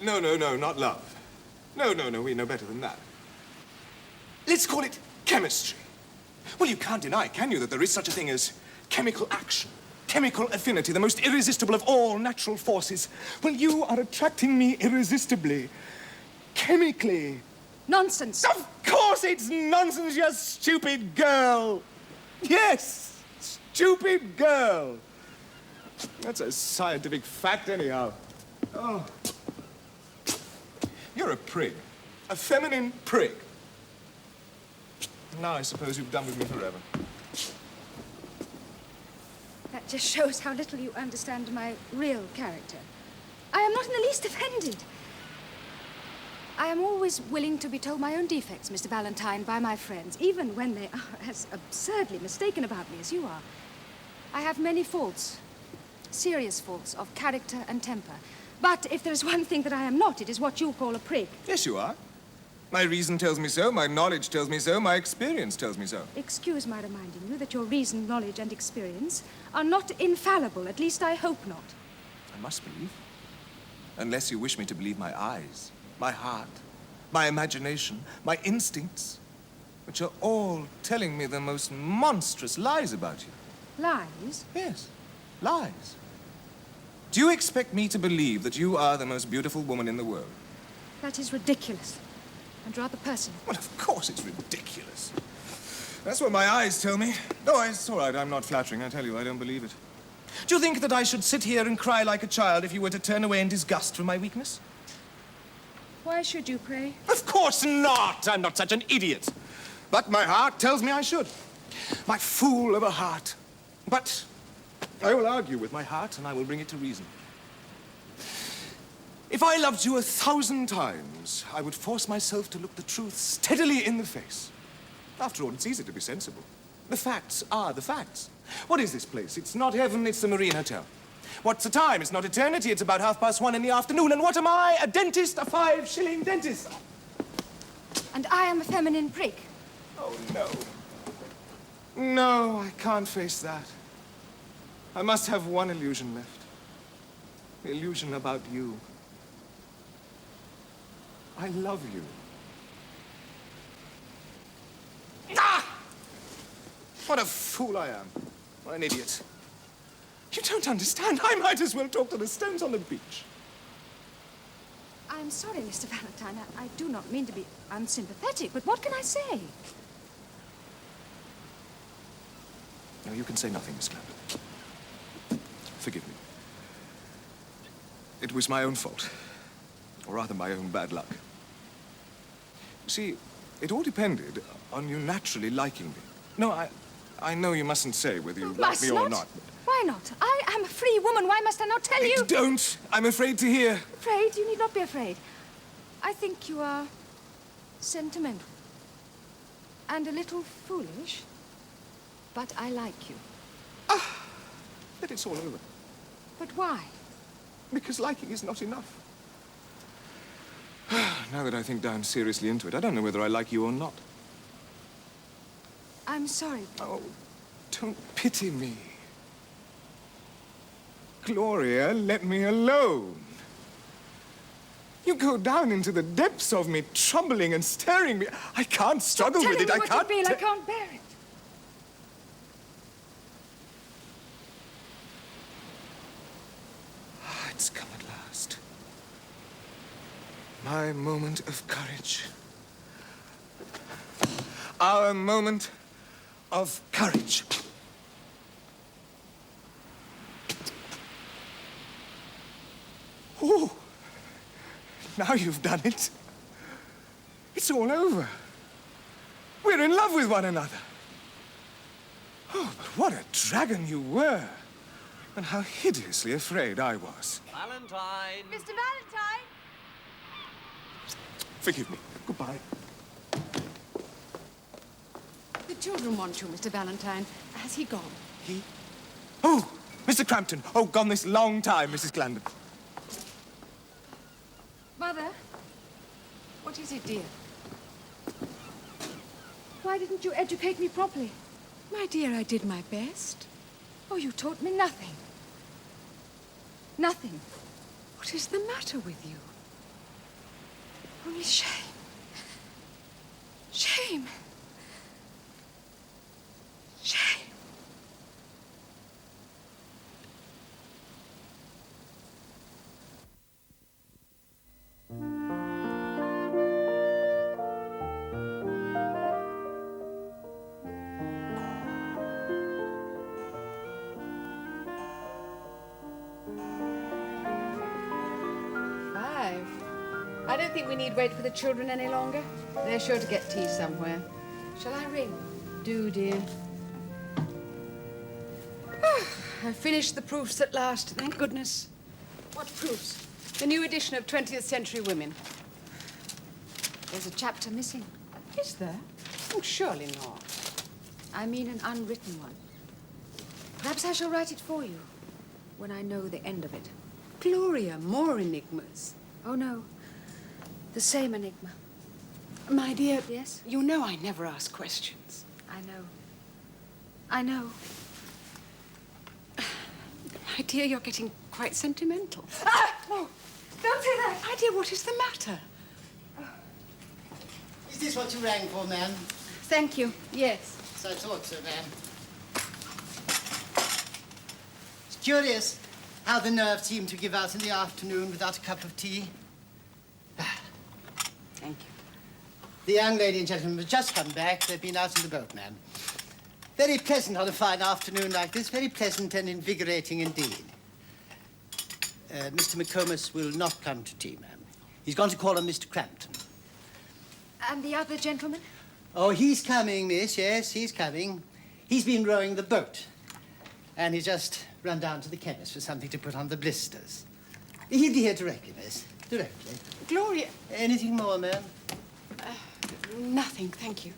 No, not love. No, we know better than that. Let's call it chemistry. Well, you can't deny, can you, that there is such a thing as chemical action, chemical affinity, the most irresistible of all natural forces. Well, you are attracting me irresistibly, chemically. Nonsense. Of course it's nonsense, you stupid girl. Yes, stupid girl. That's a scientific fact, anyhow. Oh. You're a prig. A feminine prig. Now I suppose you've done with me forever. That just shows how little you understand my real character. I am not in the least offended. I am always willing to be told my own defects, Mr. Valentine, by my friends, even when they are as absurdly mistaken about me as you are. I have many faults, serious faults of character and temper. But if there is one thing that I am not, it is what you call a prig. Yes, you are. My reason tells me so, my knowledge tells me so, my experience tells me so. Excuse my reminding you that your reason, knowledge, and experience are not infallible. At least I hope not. I must believe. Unless you wish me to believe my eyes, my heart, my imagination, my instincts, which are all telling me the most monstrous lies about you. Lies? Yes, lies. Do you expect me to believe that you are the most beautiful woman in the world? That is ridiculous. And rather personal. Well, of course it's ridiculous. That's what my eyes tell me. No, it's all right. I'm not flattering. I tell you, I don't believe it. Do you think that I should sit here and cry like a child if you were to turn away in disgust from my weakness? Why should you, pray? Of course not! I'm not such an idiot. But my heart tells me I should. My fool of a heart. But I will argue with my heart, and I will bring it to reason. If I loved you 1,000 times, I would force myself to look the truth steadily in the face. After all, it's easy to be sensible. The facts are the facts. What is this place? It's not heaven, it's the Marine Hotel. What's the time? It's not eternity, it's about 1:30 in the afternoon. And what am I? A dentist? A 5-shilling dentist? And I am a feminine prig. Oh, no. No, I can't face that. I must have one illusion left. The illusion about you. I love you. Ah! What a fool I am. What an idiot. You don't understand. I might as well talk to the stones on the beach. I'm sorry, Mr. Valentine. I do not mean to be unsympathetic, but what can I say? No, you can say nothing, Miss Clandon. Forgive me. It was my own fault. Or rather, my own bad luck. See, it all depended on you naturally liking me. No, I know you mustn't say whether you like me or not. But... Why not? I am a free woman. Why must I not tell you? Don't. I'm afraid to hear. Afraid? You need not be afraid. I think you are sentimental. And a little foolish. But I like you. Ah, then it's all over. But why? Because liking is not enough. Now that I think down seriously into it, I don't know whether I like you or not. I'm sorry. Oh, don't pity me. Gloria, let me alone. You go down into the depths of me, troubling and staring me. I can't struggle with it. I can't. What you feel. I can't bear it. It's come at last. My moment of courage. Our moment of courage. Now you've done it. It's all over. We're in love with one another. Oh, but what a dragon you were. And how hideously afraid I was. Valentine! Mr. Valentine! Forgive me. Goodbye. The children want you, Mr. Valentine. Has he gone? He? Oh, Mr. Crampton. Oh, gone this long time, Mrs. Clandon. Mother? What is it, dear? Why didn't you educate me properly? My dear, I did my best. Oh, you taught me nothing. Nothing. What is the matter with you? Only shame. Shame. Shame. I don't think we need wait for the children any longer. They're sure to get tea somewhere. Shall I ring? Do, dear. I've finished the proofs at last, thank goodness. What proofs? The new edition of 20th Century Women. There's a chapter missing. Is there? Oh, surely not. I mean an unwritten one. Perhaps I shall write it for you when I know the end of it. Gloria, more enigmas. Oh, no. The same enigma. My dear, Yes? you know I never ask questions. I know. I know. My dear, you're getting quite sentimental. Ah! No, don't say that. My dear, what is the matter? Is this what you rang for, ma'am? Thank you. Yes. So I thought so, ma'am. It's curious how the nerve seemed to give out in the afternoon without a cup of tea. Thank you. The young lady and gentleman have just come back. They've been out in the boat, ma'am. Very pleasant on a fine afternoon like this. Very pleasant and invigorating indeed. Mr. McComas will not come to tea, ma'am. He's gone to call on Mr. Crampton. And the other gentleman? Oh, he's coming, miss. Yes, he's coming. He's been rowing the boat. And he's just run down to the chemist for something to put on the blisters. He'll be here directly, miss. Directly. Gloria. Anything more, ma'am? Nothing, thank you.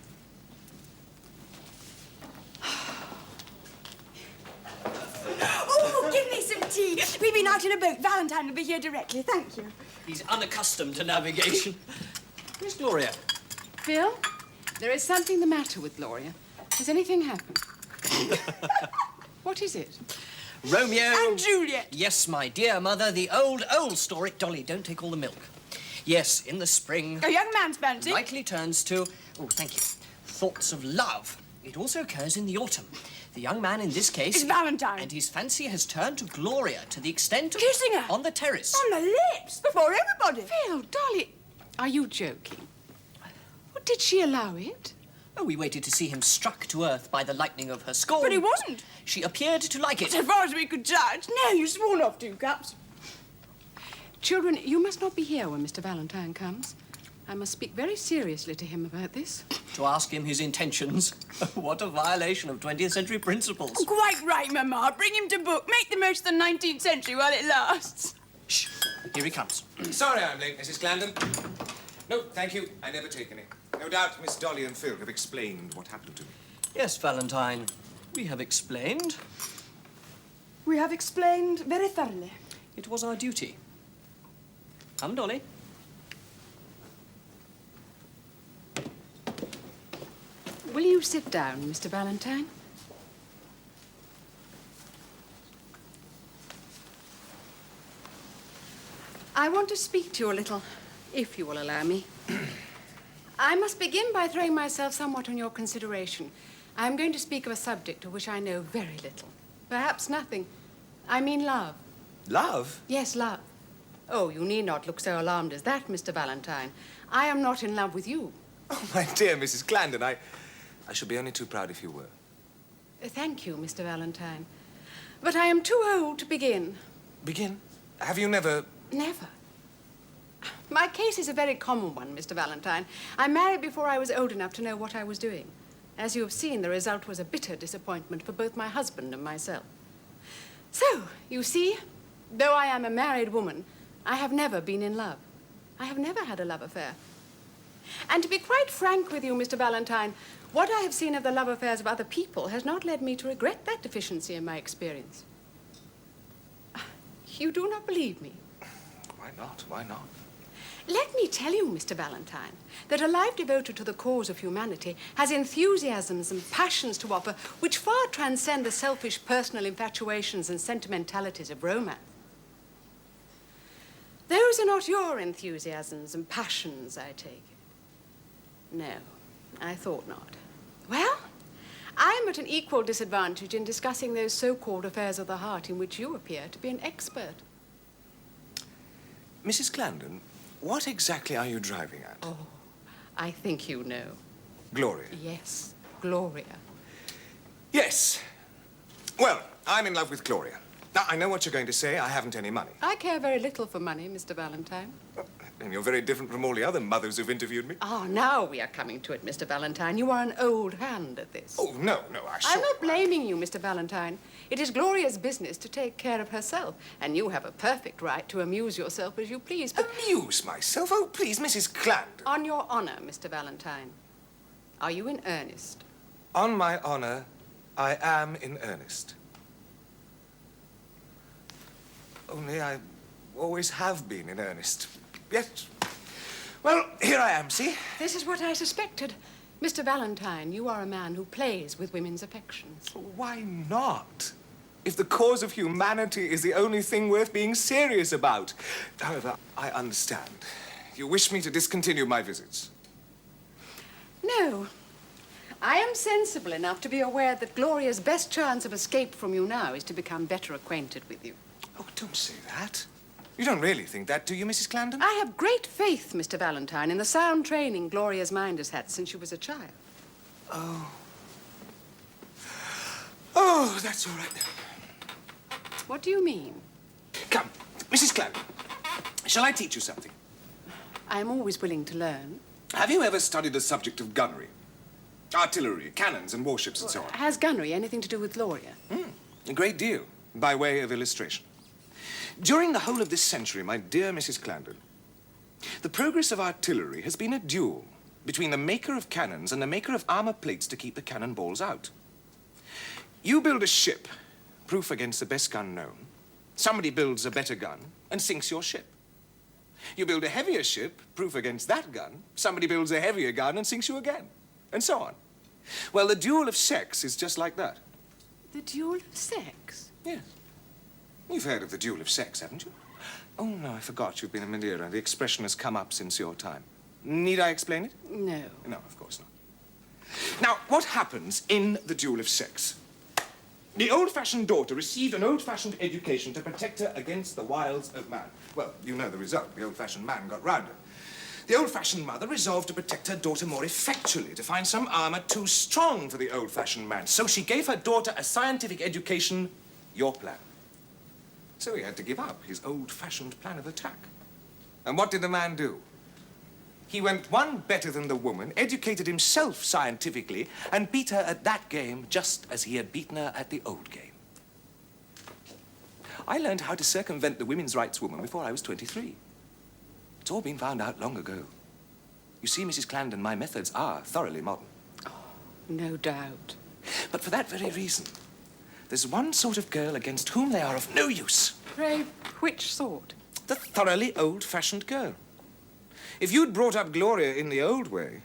Oh, give me some tea. We've been out in a boat. Valentine will be here directly. Thank you. He's unaccustomed to navigation. Where's Gloria? Phil, there is something the matter with Gloria. Has anything happened? What is it? Romeo... And Juliet. Yes, my dear mother, the old story. Dolly, don't take all the milk. Yes, in the spring... A young man's fancy. Likely turns to... Oh, thank you. Thoughts of love. It also occurs in the autumn. The young man in this case... Is Valentine. And his fancy has turned to Gloria to the extent of... Kissing her. On the terrace. On the lips. Before everybody. Phil, Dolly, are you joking? What, did she allow it? Oh, we waited to see him struck to earth by the lightning of her scorn. But he wasn't. She appeared to like it. So far as we could judge. No, you sworn off 2 cups. Children, you must not be here when Mr. Valentine comes. I must speak very seriously to him about this. To ask him his intentions. What a violation of 20th century principles. Quite right, Mamma. Bring him to book. Make the most of the 19th century while it lasts. Shh. Here he comes. Sorry I'm late, Mrs. Clandon. No, thank you. I never take any. No doubt Miss Dolly and Phil have explained what happened to me. Yes, Valentine. We have explained. We have explained very thoroughly. It was our duty. Come, Dolly. Will you sit down, Mr. Valentine? I want to speak to you a little, if you will allow me. I must begin by throwing myself somewhat on your consideration. I'm going to speak of a subject of which I know very little. Perhaps nothing. I mean love. Love? Yes, love. Oh, you need not look so alarmed as that, Mr. Valentine. I am not in love with you. Oh, my dear Mrs. Clandon, I should be only too proud if you were. Thank you, Mr. Valentine. But I am too old to begin. Begin? Have you never... Never. My case is a very common one, Mr. Valentine. I married before I was old enough to know what I was doing. As you have seen, the result was a bitter disappointment for both my husband and myself. So, you see, though I am a married woman, I have never been in love. I have never had a love affair. And to be quite frank with you, Mr. Valentine, what I have seen of the love affairs of other people has not led me to regret that deficiency in my experience. You do not believe me? Why not? Why not? Let me tell you, Mr. Valentine, that a life devoted to the cause of humanity has enthusiasms and passions to offer which far transcend the selfish personal infatuations and sentimentalities of romance. Those are not your enthusiasms and passions, I take it. No, I thought not. Well, I am at an equal disadvantage in discussing those so-called affairs of the heart in which you appear to be an expert. Mrs. Clandon, what exactly are you driving at? Oh, I think you know. Gloria. Yes, Gloria. Yes. Well, I'm in love with Gloria. Now, I know what you're going to say. I haven't any money. I care very little for money, Mr. Valentine. And you're very different from all the other mothers who've interviewed me. Ah, now we are coming to it, Mr. Valentine. You are an old hand at this. Oh, no, I'm not blaming you, Mr. Valentine. It is Gloria's business to take care of herself, and you have a perfect right to amuse yourself as you please, but... Amuse myself? Oh, please, Mrs. Clandon. On your honor, Mr. Valentine, are you in earnest? On my honor, I am in earnest. Only I always have been in earnest. Yes. Well, here I am, see? This is what I suspected. Mr. Valentine, you are a man who plays with women's affections. Why not? If the cause of humanity is the only thing worth being serious about. However, I understand. You wish me to discontinue my visits. No. I am sensible enough to be aware that Gloria's best chance of escape from you now is to become better acquainted with you. Oh, don't say that. You don't really think that, do you, Mrs. Clandon? I have great faith, Mr. Valentine, in the sound training Gloria's mind has had since she was a child. Oh. Oh, that's all right then. What do you mean? Come, Mrs. Clandon, shall I teach you something? I am always willing to learn. Have you ever studied the subject of gunnery? Artillery, cannons and warships and so on? Has gunnery anything to do with Gloria? A great deal, by way of illustration. During the whole of this century, my dear Mrs. Clandon, the progress of artillery has been a duel between the maker of cannons and the maker of armor plates to keep the cannonballs out. You build a ship, proof against the best gun known. Somebody builds a better gun and sinks your ship. You build a heavier ship, proof against that gun. Somebody builds a heavier gun and sinks you again, and so on. Well, the duel of sex is just like that. The duel of sex? Yes. You've heard of the duel of sex, haven't you? Oh, no, I forgot you've been in Madeira. The expression has come up since your time. Need I explain it? No. No, of course not. Now, what happens in the duel of sex? The old-fashioned daughter received an old-fashioned education to protect her against the wiles of man. Well, you know the result. The old-fashioned man got round her. The old-fashioned mother resolved to protect her daughter more effectually, to find some armor too strong for the old-fashioned man. So she gave her daughter a scientific education, your plan. So he had to give up his old-fashioned plan of attack. And what did the man do? He went one better than the woman, educated himself scientifically, and beat her at that game just as he had beaten her at the old game. I learned how to circumvent the women's rights woman before I was 23. It's all been found out long ago. You see, Mrs. Clandon, my methods are thoroughly modern. Oh, no doubt. But for that very reason, there's one sort of girl against whom they are of no use. Pray, which sort? The thoroughly old-fashioned girl. If you'd brought up Gloria in the old way,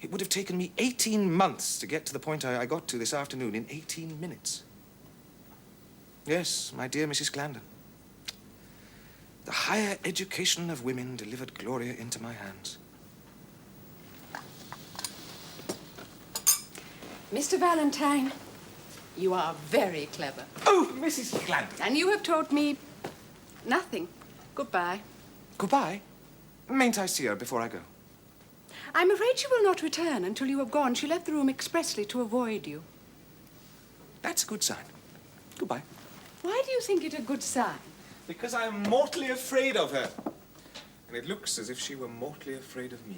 it would have taken me 18 months to get to the point I got to this afternoon in 18 minutes. Yes, my dear Mrs. Clandon. The higher education of women delivered Gloria into my hands. Mr. Valentine, you are very clever. Oh, Mrs. Clandon. And you have taught me nothing. Goodbye. Goodbye. Mayn't I see her before I go? I'm afraid she will not return until you have gone. She left the room expressly to avoid you. That's a good sign. Goodbye. Why do you think it a good sign? Because I'm mortally afraid of her. And it looks as if she were mortally afraid of me.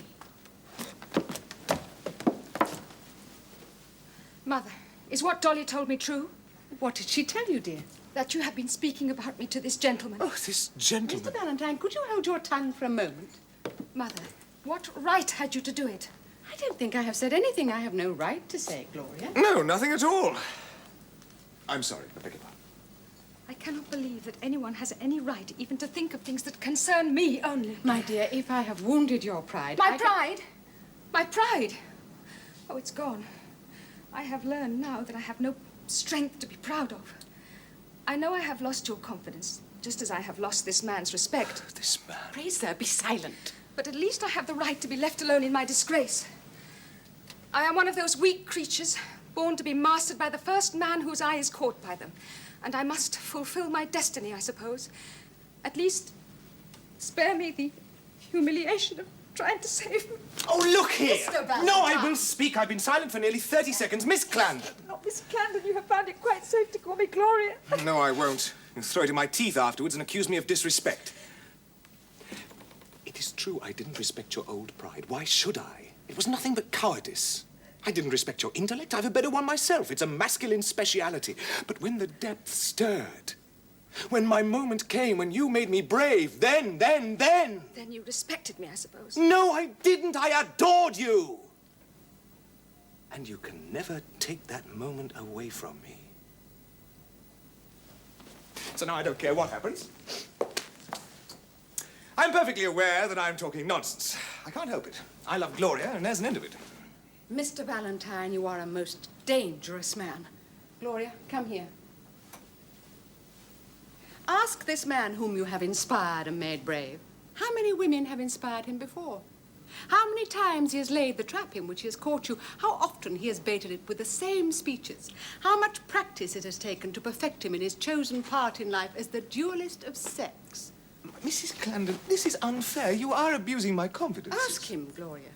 Mother, is what Dolly told me true? What did she tell you, dear? That you have been speaking about me to this gentleman. Oh, this gentleman. Mr. Valentine, could you hold your tongue for a moment? Mother, what right had you to do it? I don't think I have said anything I have no right to say, Gloria. No, nothing at all. I'm sorry. I beg your pardon. I cannot believe that anyone has any right even to think of things that concern me only. My dear, if I have wounded your pride... My pride? My pride? Oh, it's gone. I have learned now that I have no strength to be proud of. I know I have lost your confidence, just as I have lost this man's respect. This man. Pray, sir, be silent. But at least I have the right to be left alone in my disgrace. I am one of those weak creatures, born to be mastered by the first man whose eye is caught by them. And I must fulfill my destiny, I suppose. At least, spare me the humiliation of trying to save me. Oh, look here! Mr. Valentine. No, I will speak. I've been silent for nearly 30 seconds. Miss Clandon! Oh, Miss Clandon, you have found it quite safe to call me Gloria. No, I won't. You'll throw it in my teeth afterwards and accuse me of disrespect. It is true I didn't respect your old pride. Why should I? It was nothing but cowardice. I didn't respect your intellect. I've a better one myself. It's a masculine speciality. But when the depth stirred, when my moment came, when you made me brave, then... Then you respected me, I suppose. No, I didn't. I adored you. And you can never take that moment away from me. So now I don't care what happens. I'm perfectly aware that I'm talking nonsense. I can't help it. I love Gloria, and there's an end of it. Mr. Valentine, you are a most dangerous man. Gloria, come here. Ask this man whom you have inspired and made brave. How many women have inspired him before? How many times he has laid the trap in which he has caught you? How often he has baited it with the same speeches? How much practice it has taken to perfect him in his chosen part in life as the duelist of sex? Mrs. Clandon, this is unfair. You are abusing my confidence. Ask him, Gloria.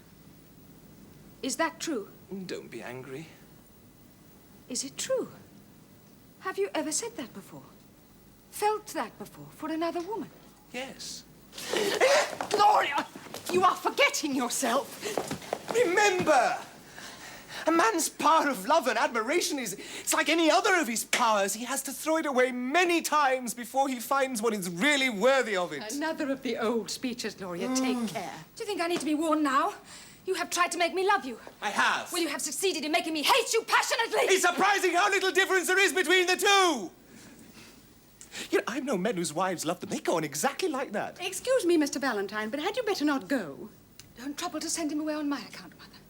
Is that true? Don't be angry. Is it true? Have you ever said that before? Felt that before for another woman? Yes. Gloria, you are forgetting yourself. Remember, a man's power of love and admiration it's like any other of his powers. He has to throw it away many times before he finds what is really worthy of it. Another of the old speeches, Gloria. Take care. Do you think I need to be warned now? You have tried to make me love you. I have. Well, you have succeeded in making me hate you passionately. It's surprising how little difference there is between the two. You know, I've known men whose wives love them. They go on exactly like that. Excuse me, Mr. Valentine, but had you better not go? Don't trouble to send him away on my account, Mother.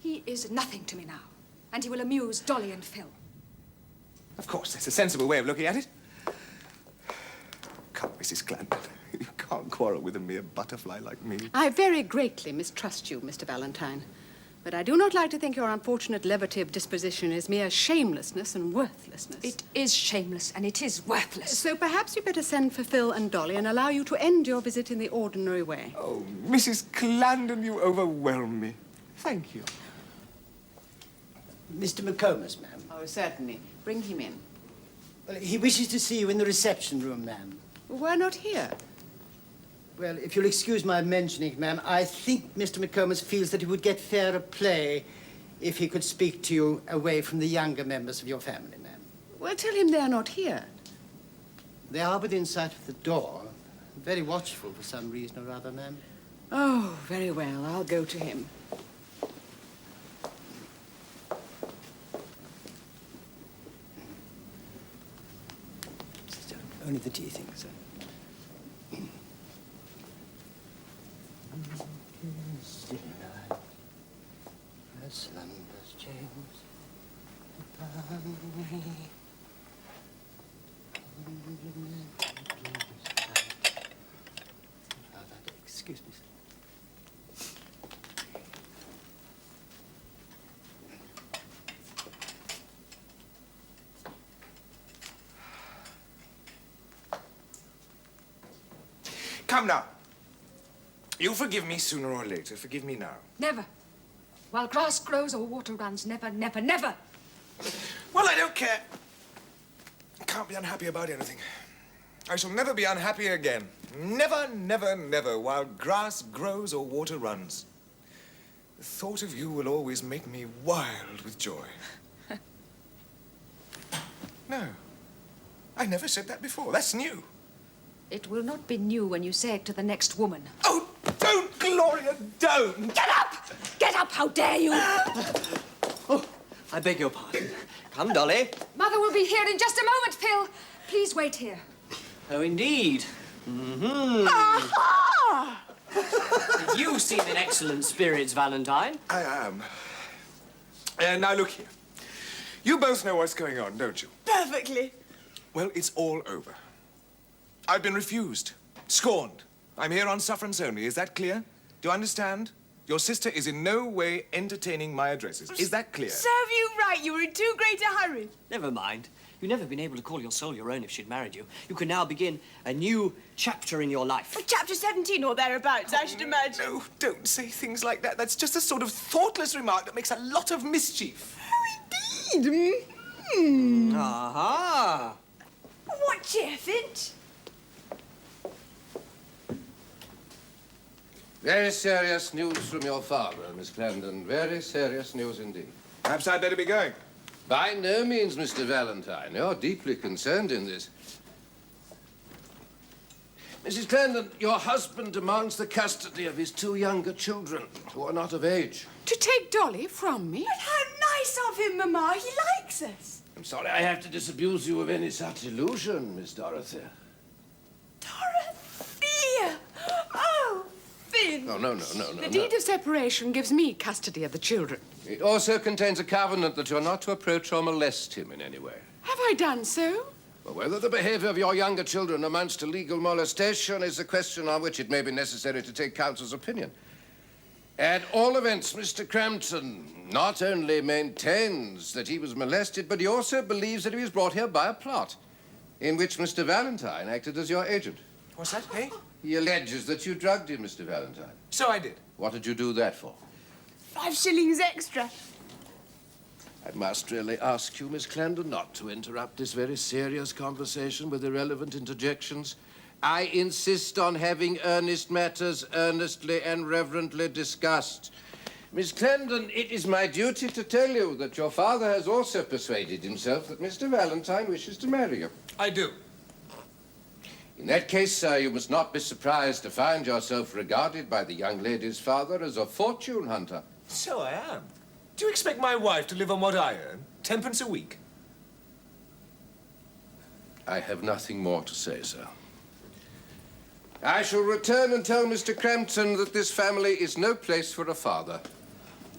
He is nothing to me now, and he will amuse Dolly and Phil. Of course, that's a sensible way of looking at it. Come, Mrs. Clandon. You can't quarrel with a mere butterfly like me. I very greatly mistrust you, Mr. Valentine. But I do not like to think your unfortunate levity of disposition is mere shamelessness and worthlessness. It is shameless, and it is worthless. So perhaps you better send for Phil and Dolly and allow you to end your visit in the ordinary way. Oh, Mrs. Clandon, you overwhelm me. Thank you. Mr. McComas, ma'am. Oh, certainly. Bring him in. Well, he wishes to see you in the reception room, ma'am. Why not here? Well, if you'll excuse my mentioning it, ma'am, I think Mr. McComas feels that he would get fairer play if he could speak to you away from the younger members of your family, ma'am. Well, tell him they're not here. They are within sight of the door. Very watchful for some reason or other, ma'am. Oh, very well. I'll go to him. Only the tea things, sir. Slumber's James upon me. Excuse me, sir. Come now. You'll forgive me sooner or later. Forgive me now. Never. While grass grows or water runs, never, never, never. Well, I don't care. I can't be unhappy about anything. I shall never be unhappy again. Never, never, never, while grass grows or water runs. The thought of you will always make me wild with joy. No, I never said that before. That's new. It will not be new when you say it to the next woman. Oh, don't, Gloria, don't! Get up! Get up, how dare you! Oh, I beg your pardon. Come, Dolly. Mother will be here in just a moment, Phil. Please wait here. Oh, indeed. Aha! You seem in excellent spirits, Valentine. I am. Now, look here. You both know what's going on, don't you? Perfectly. Well, it's all over. I've been refused, scorned. I'm here on sufferance only. Is that clear? Do you understand? Your sister is in no way entertaining my addresses. Is that clear? Serve you right. You were in too great a hurry. Never mind. You've never been able to call your soul your own if she'd married you. You can now begin a new chapter in your life. Chapter 17 or thereabouts, I should imagine. No, don't say things like that. That's just a sort of thoughtless remark that makes a lot of mischief. Oh, indeed. Aha! What cheer, Finch? Very serious news from your father, Miss Clandon. Very serious news indeed. Perhaps I'd better be going. By no means, Mr. Valentine. You're deeply concerned in this. Mrs. Clandon, your husband demands the custody of his 2 younger children who are not of age. To take Dolly from me? But how nice of him, Mamma. He likes us. I'm sorry I have to disabuse you of any such illusion, Miss Dorothy. Dorothea! Oh, Finn. Oh, no. The deed of separation gives me custody of the children. It also contains a covenant that you're not to approach or molest him in any way. Have I done so? Well, whether the behavior of your younger children amounts to legal molestation is a question on which it may be necessary to take counsel's opinion. At all events, Mr. Crampton not only maintains that he was molested, but he also believes that he was brought here by a plot in which Mr. Valentine acted as your agent. What's that, hey? He alleges that you drugged him, Mr. Valentine. So I did. What did you do that for? 5 shillings extra. I must really ask you, Miss Clandon, not to interrupt this very serious conversation with irrelevant interjections. I insist on having earnest matters earnestly and reverently discussed. Miss Clandon, it is my duty to tell you that your father has also persuaded himself that Mr. Valentine wishes to marry you. I do. In that case, sir, you must not be surprised to find yourself regarded by the young lady's father as a fortune hunter. So I am. Do you expect my wife to live on what I earn? 10 pence a week? I have nothing more to say, sir. I shall return and tell Mr. Crampton that this family is no place for a father.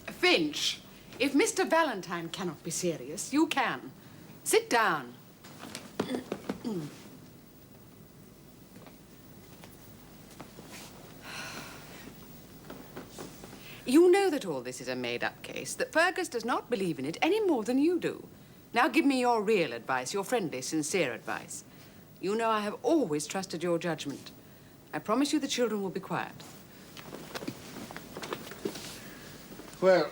Finch, if Mr. Valentine cannot be serious, you can. Sit down. You know that all this is a made-up case, that Fergus does not believe in it any more than you do. Now give me your real advice, your friendly, sincere advice. You know I have always trusted your judgment. I promise you the children will be quiet. Well,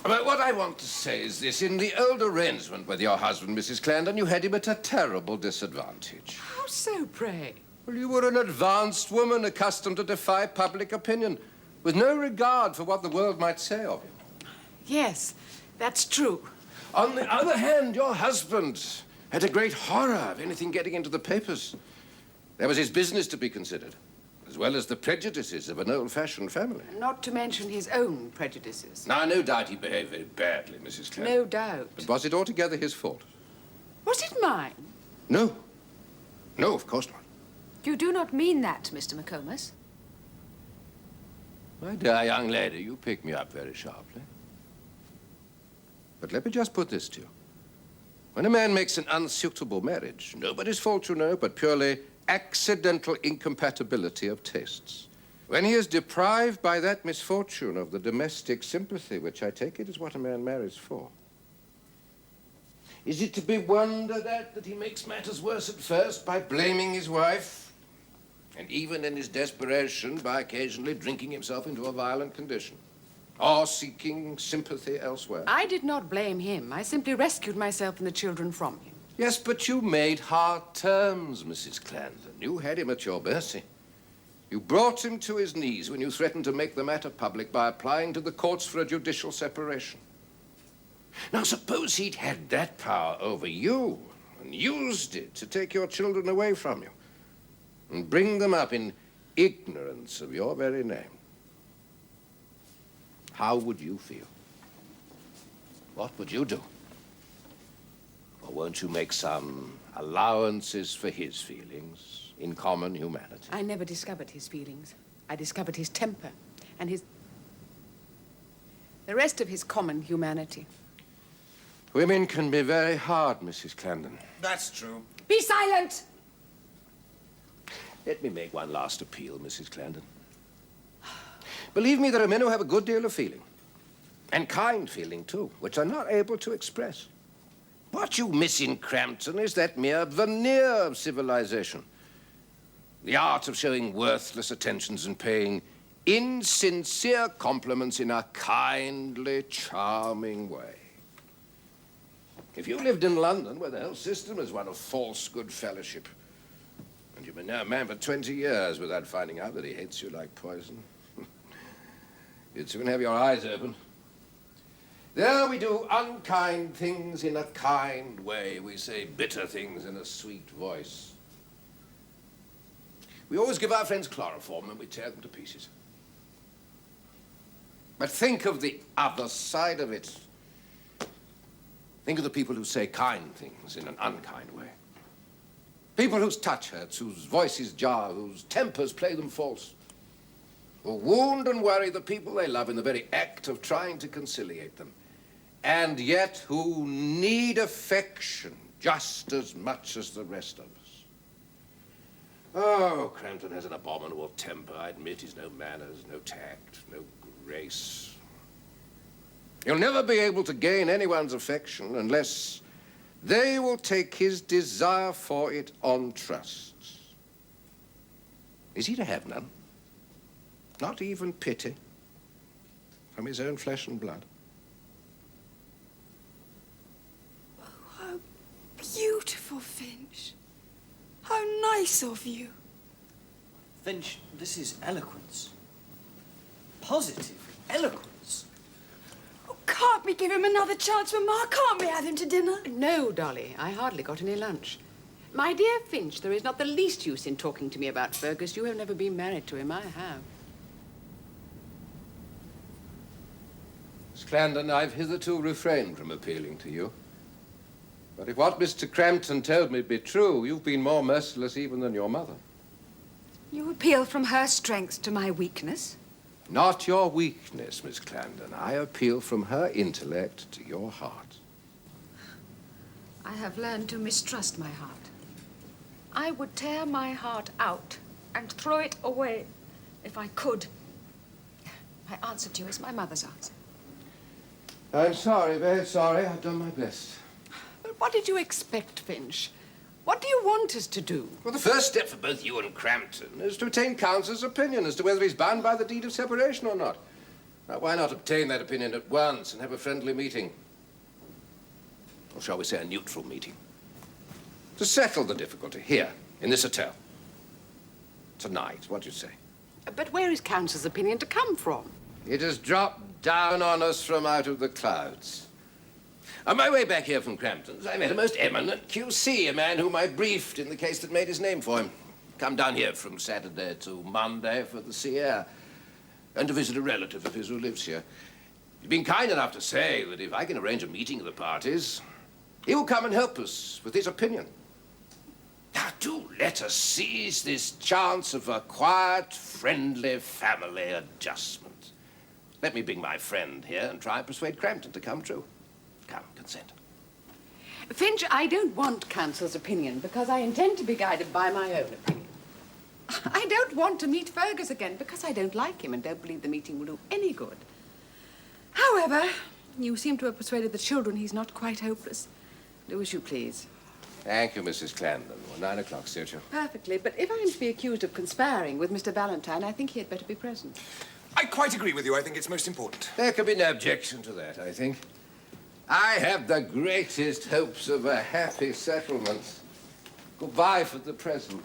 what I want to say is this. In the old arrangement with your husband, Mrs. Clandon, you had him at a terrible disadvantage. How so, pray? Well, you were an advanced woman accustomed to defy public opinion, with no regard for what the world might say of you. Yes, that's true. On the other hand, your husband had a great horror of anything getting into the papers. There was his business to be considered, as well as the prejudices of an old-fashioned family. Not to mention his own prejudices. Now, no doubt he behaved very badly, Mrs. Clandon. No doubt. But was it altogether his fault? Was it mine? No. No, of course not. You do not mean that, Mr. McComas. My dear young lady, you pick me up very sharply. But let me just put this to you. When a man makes an unsuitable marriage, nobody's fault, you know, but purely accidental incompatibility of tastes. When he is deprived by that misfortune of the domestic sympathy, which I take it is what a man marries for, is it to be wondered at that he makes matters worse at first by blaming his wife, and even in his desperation by occasionally drinking himself into a violent condition, or seeking sympathy elsewhere? I did not blame him. I simply rescued myself and the children from him. Yes, but you made hard terms, Mrs. Clandon. You had him at your mercy. You brought him to his knees when you threatened to make the matter public by applying to the courts for a judicial separation. Now, suppose he'd had that power over you and used it to take your children away from you and bring them up in ignorance of your very name. How would you feel? What would you do? Or won't you make some allowances for his feelings in common humanity? I never discovered his feelings. I discovered his temper and the rest of his common humanity. Women can be very hard, Mrs. Clandon. That's true. Be silent! Let me make one last appeal, Mrs. Clandon. Believe me, there are men who have a good deal of feeling, and kind feeling, too, which are not able to express. What you miss in Crampton is that mere veneer of civilization. The art of showing worthless attentions and paying insincere compliments in a kindly, charming way. If you lived in London, where the whole system is one of false good fellowship, and you've been know a man for 20 years without finding out that he hates you like poison, you'd soon have your eyes open. There we do unkind things in a kind way. We say bitter things in a sweet voice. We always give our friends chloroform and we tear them to pieces. But think of the other side of it. Think of the people who say kind things in an unkind way. People whose touch hurts, whose voices jar, whose tempers play them false. Who wound and worry the people they love in the very act of trying to conciliate them. And yet who need affection just as much as the rest of us. Oh, Crampton has an abominable temper. I admit he's no manners, no tact, no grace. He'll never be able to gain anyone's affection unless they will take his desire for it on trust. Is he to have none? Not even pity from his own flesh and blood? Oh, how beautiful, Finch. How nice of you. Finch, this is eloquence. Positive eloquence. Oh, can't we give him another chance, Mamma? Can't we have him to dinner? No, Dolly, I hardly got any lunch. My dear Finch, there is not the least use in talking to me about Fergus. You have never been married to him. I have. Miss Clandon, I've hitherto refrained from appealing to you. But if what Mr. Crampton told me be true, you've been more merciless even than your mother. You appeal from her strength to my weakness? Not your weakness, Miss Clandon. I appeal from her intellect to your heart. I have learned to mistrust my heart. I would tear my heart out and throw it away if I could. My answer to you is my mother's answer. I'm sorry, very sorry. I've done my best. But what did you expect, Finch? What do you want us to do? Well, the first step for both you and Crampton is to obtain counsel's opinion as to whether he's bound by the deed of separation or not. Now, why not obtain that opinion at once and have a friendly meeting? Or shall we say a neutral meeting? To settle the difficulty here, in this hotel. Tonight, what do you say? But where is counsel's opinion to come from? It has dropped down on us from out of the clouds. On my way back here from Crampton's, I met a most eminent QC, a man whom I briefed in the case that made his name for him. Come down here from Saturday to Monday for the sea air, and to visit a relative of his who lives here. He's been kind enough to say that if I can arrange a meeting of the parties, he will come and help us with his opinion. Now, do let us seize this chance of a quiet, friendly family adjustment. Let me bring my friend here and try and persuade Crampton to come true. Come, consent. Finch, I don't want counsel's opinion because I intend to be guided by my own opinion. I don't want to meet Fergus again because I don't like him and don't believe the meeting will do any good. However, you seem to have persuaded the children he's not quite hopeless. Do as you please. Thank you, Mrs. Clandon. Well, 9 o'clock suits you. Perfectly, but if I'm to be accused of conspiring with Mr. Valentine, I think he had better be present. I quite agree with you. I think it's most important. There can be no objection to that, I think. I have the greatest hopes of a happy settlement. Goodbye for the present.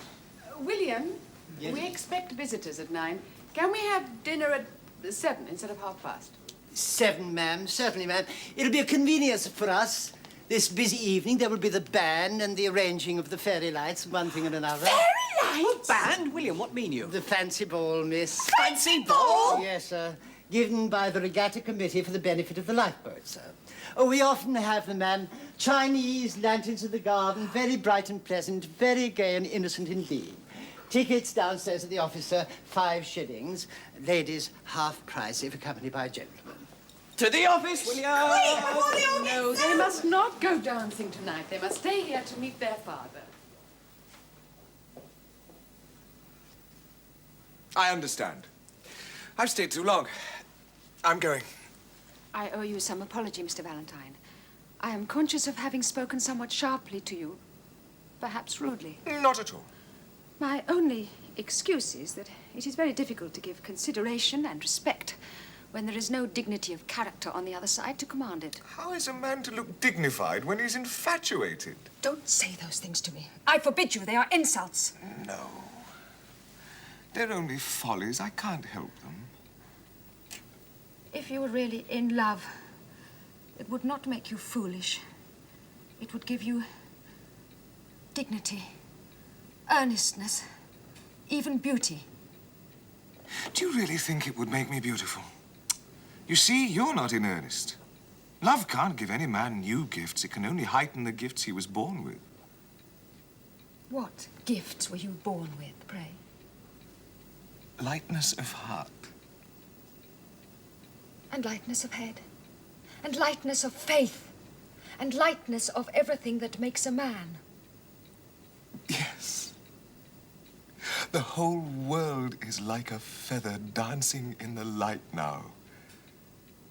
William, Yes. we expect visitors at 9. Can we have dinner at 7 instead of 7:30? 7, ma'am. Certainly, ma'am. It'll be a convenience for us. This busy evening, there will be the band and the arranging of the fairy lights, one thing and another. Fairy lights? Band? William, what mean you? The fancy ball, miss. Fancy ball? Yes, sir. Given by the Regatta Committee for the benefit of the lifeboats, sir. Oh, we often have them, ma'am. Chinese lanterns in the garden, very bright and pleasant, very gay and innocent indeed. Tickets downstairs at the office, sir, 5 shillings. Ladies, half price if accompanied by a gentleman. To the office, William! No, they must not go dancing tonight. They must stay here to meet their father. I understand. I've stayed too long. I'm going. I owe you some apology, Mr. Valentine. I am conscious of having spoken somewhat sharply to you, perhaps rudely. Not at all. My only excuse is that it is very difficult to give consideration and respect when there is no dignity of character on the other side to command it. How is a man to look dignified when he's infatuated? Don't say those things to me. I forbid you. They are insults. No. They're only follies. I can't help them. If you were really in love, it would not make you foolish. It would give you dignity, earnestness, even beauty. Do you really think it would make me beautiful? You see, you're not in earnest. Love can't give any man new gifts. It can only heighten the gifts he was born with. What gifts were you born with, pray? Lightness of heart. And lightness of head, and lightness of faith, and lightness of everything that makes a man. Yes. The whole world is like a feather dancing in the light now.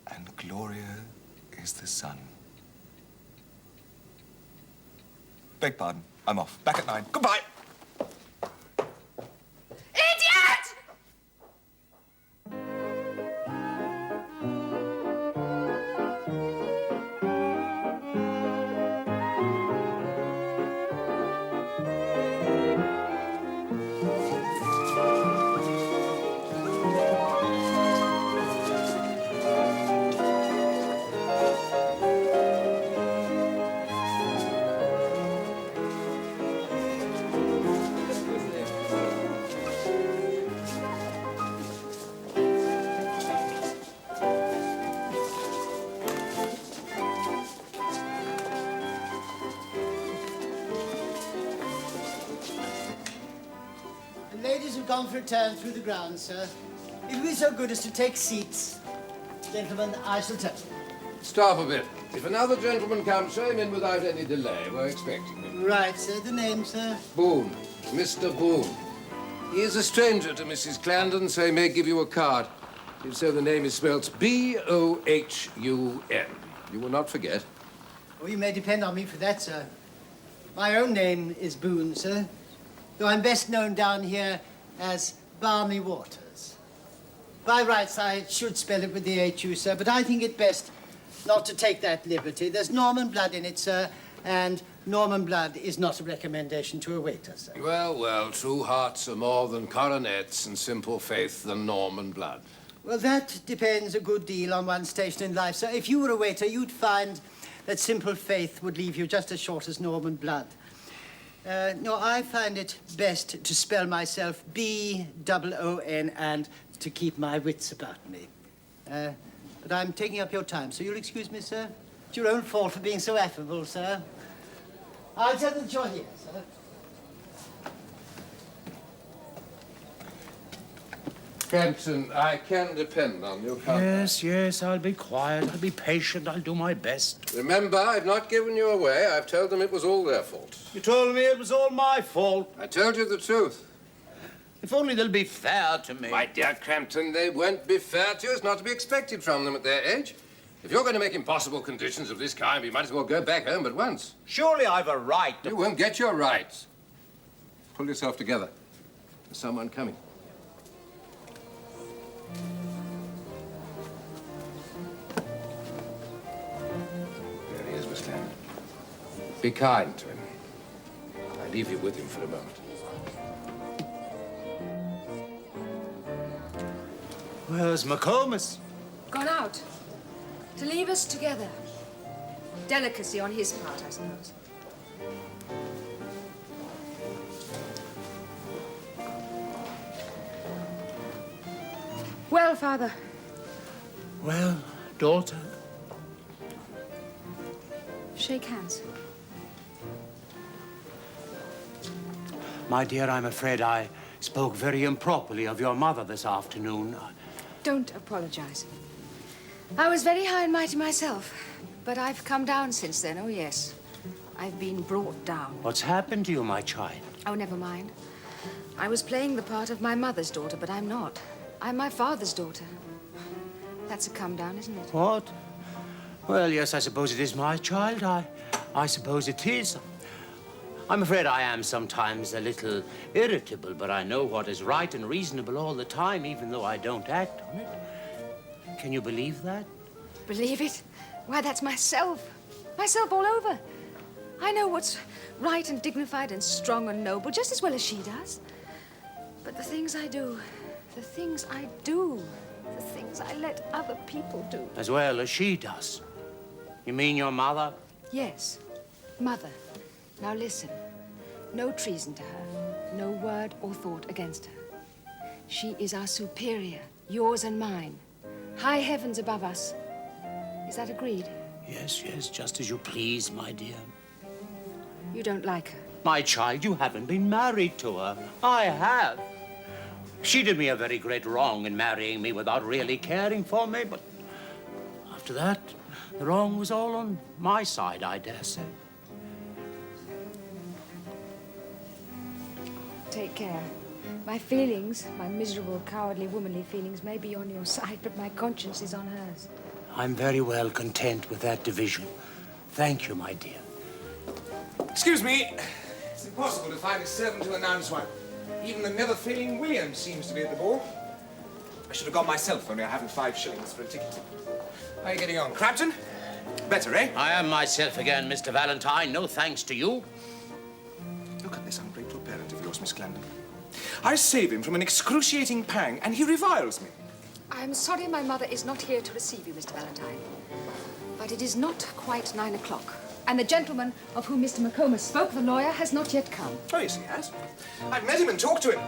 And Gloria is the sun. Beg pardon. I'm off. Back at 9. Goodbye. Idiot! The ladies have gone for a turn through the grounds, sir. If you'll be so good as to take seats, gentlemen, I shall tell you. Stop a bit. If another gentleman comes, show him in without any delay. We're expecting him. Right, sir. The name, sir? Boone. Mr. Boone. He is a stranger to Mrs. Clandon, so he may give you a card. If so, the name is spelt B-O-H-U-N. You will not forget. Oh, you may depend on me for that, sir. My own name is Boone, sir, though I'm best known down here as Balmy Waters. By rights, I should spell it with the H-U, sir, but I think it best not to take that liberty. There's Norman blood in it, sir, and Norman blood is not a recommendation to a waiter, sir. Well, well, true hearts are more than coronets and simple faith than Norman blood. Well, that depends a good deal on one's station in life, sir. If you were a waiter, you'd find that simple faith would leave you just as short as Norman blood. No, I find it best to spell myself B-O-O-N and to keep my wits about me. But I'm taking up your time, so you'll excuse me, sir? It's your own fault for being so affable, sir. I'll tell them that you're here, sir. Crampton, I can depend on you, can't Yes, I'll be quiet. I'll be patient. I'll do my best. I? Remember, I've not given you away. I've told them it was all their fault. You told me it was all my fault. I told you the truth. If only they'll be fair to me. My dear Crampton, they won't be fair to you. It's not to be expected from them at their age. If you're going to make impossible conditions of this kind, you might as well go back home at once. Surely I've a right to... You won't get your rights. Pull yourself together. There's someone coming. Be kind to him. I leave you with him for a moment. Where's McComas? Gone out. To leave us together. Delicacy on his part, I suppose. Well, Father. Well, daughter. Shake hands. My dear, I'm afraid I spoke very improperly of your mother this afternoon. Don't apologize. I was very high and mighty myself, but I've come down since then, oh yes. I've been brought down. What's happened to you, my child? Oh, never mind. I was playing the part of my mother's daughter, but I'm not. I'm my father's daughter. That's a come down, isn't it? What? Well, yes, I suppose it is, my child. I suppose it is. I'm afraid I am sometimes a little irritable, but I know what is right and reasonable all the time, even though I don't act on it. Can you believe that? Believe it? Why, that's myself. Myself all over. I know what's right and dignified and strong and noble just as well as she does. But the things I do, the things I do, the things I let other people do. As well as she does. You mean your mother? Yes, Mother. Now listen. No treason to her. No word or thought against her. She is our superior, yours and mine. High heavens above us. Is that agreed? Yes, yes, just as you please, my dear. You don't like her? My child, you haven't been married to her. I have. She did me a very great wrong in marrying me without really caring for me, but after that, the wrong was all on my side, I dare say. Take care. My feelings, my miserable, cowardly, womanly feelings may be on your side, but my conscience is on hers. I'm very well content with that division. Thank you, my dear. Excuse me. It's impossible to find a servant to announce one. Even the never-failing William seems to be at the ball. I should have gone myself, only I haven't 5 shillings for a ticket. How are you getting on, Crabton? Better, eh? I am myself again, Mr. Valentine. No thanks to you. Look at this ungrateful parent of yours, Miss Clandon. I save him from an excruciating pang, and he reviles me. I'm sorry my mother is not here to receive you, Mr. Valentine. But it is not quite 9 o'clock. And the gentleman of whom Mr. McComas spoke, the lawyer, has not yet come. Oh, yes, he has. I've met him and talked to him.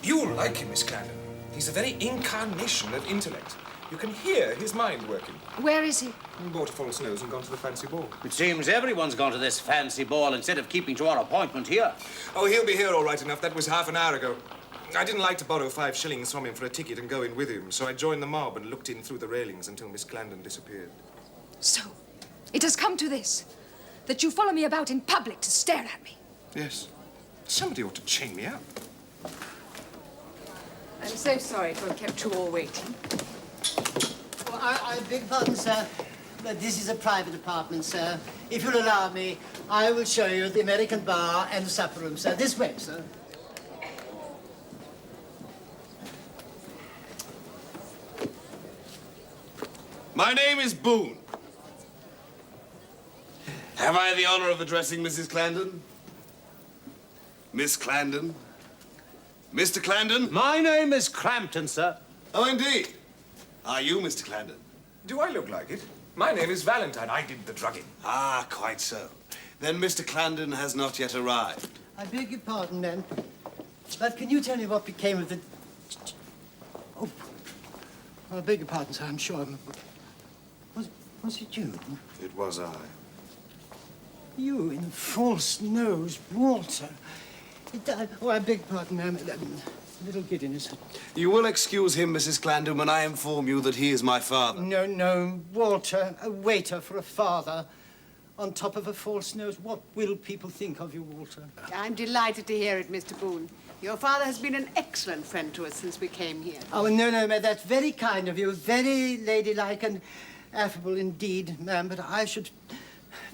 You'll like him, Miss Clandon. He's a very incarnation of intellect. You can hear his mind working. Where is he? He bought a false nose and gone to the fancy ball. It seems everyone's gone to this fancy ball instead of keeping to our appointment here. Oh, he'll be here all right enough. That was half an hour ago. I didn't like to borrow 5 shillings from him for a ticket and go in with him, so I joined the mob and looked in through the railings until Miss Clandon disappeared. So, it has come to this, that you follow me about in public to stare at me. Yes. Somebody ought to chain me up. I'm so sorry to have kept you all waiting. Well, I beg pardon, sir, but this is a private apartment, sir. If you'll allow me, I will show you the American bar and the supper room, sir. This way, sir. My name is Boone. Have I the honor of addressing Mrs. Clandon? Miss Clandon? Mr. Clandon? My name is Crampton, sir. Oh, indeed. Are you Mr. Clandon? Do I look like it? My name is Valentine. I did the drugging. Ah, quite so. Then Mr. Clandon has not yet arrived. I beg your pardon, ma'am, but can you tell me what became of the... Oh, I beg your pardon, sir, I'm sure. Was it you? It was I. You in false nose, Walter. Oh, I beg pardon, ma'am. A little giddiness. You will excuse him, Mrs. Clandon, when I inform you that he is my father. No, no, Walter, a waiter for a father on top of a false nose. What will people think of you, Walter? I'm delighted to hear it, Mr. Boone. Your father has been an excellent friend to us since we came here. Oh, no, no, ma'am, that's very kind of you. Very ladylike and affable indeed, ma'am, but I should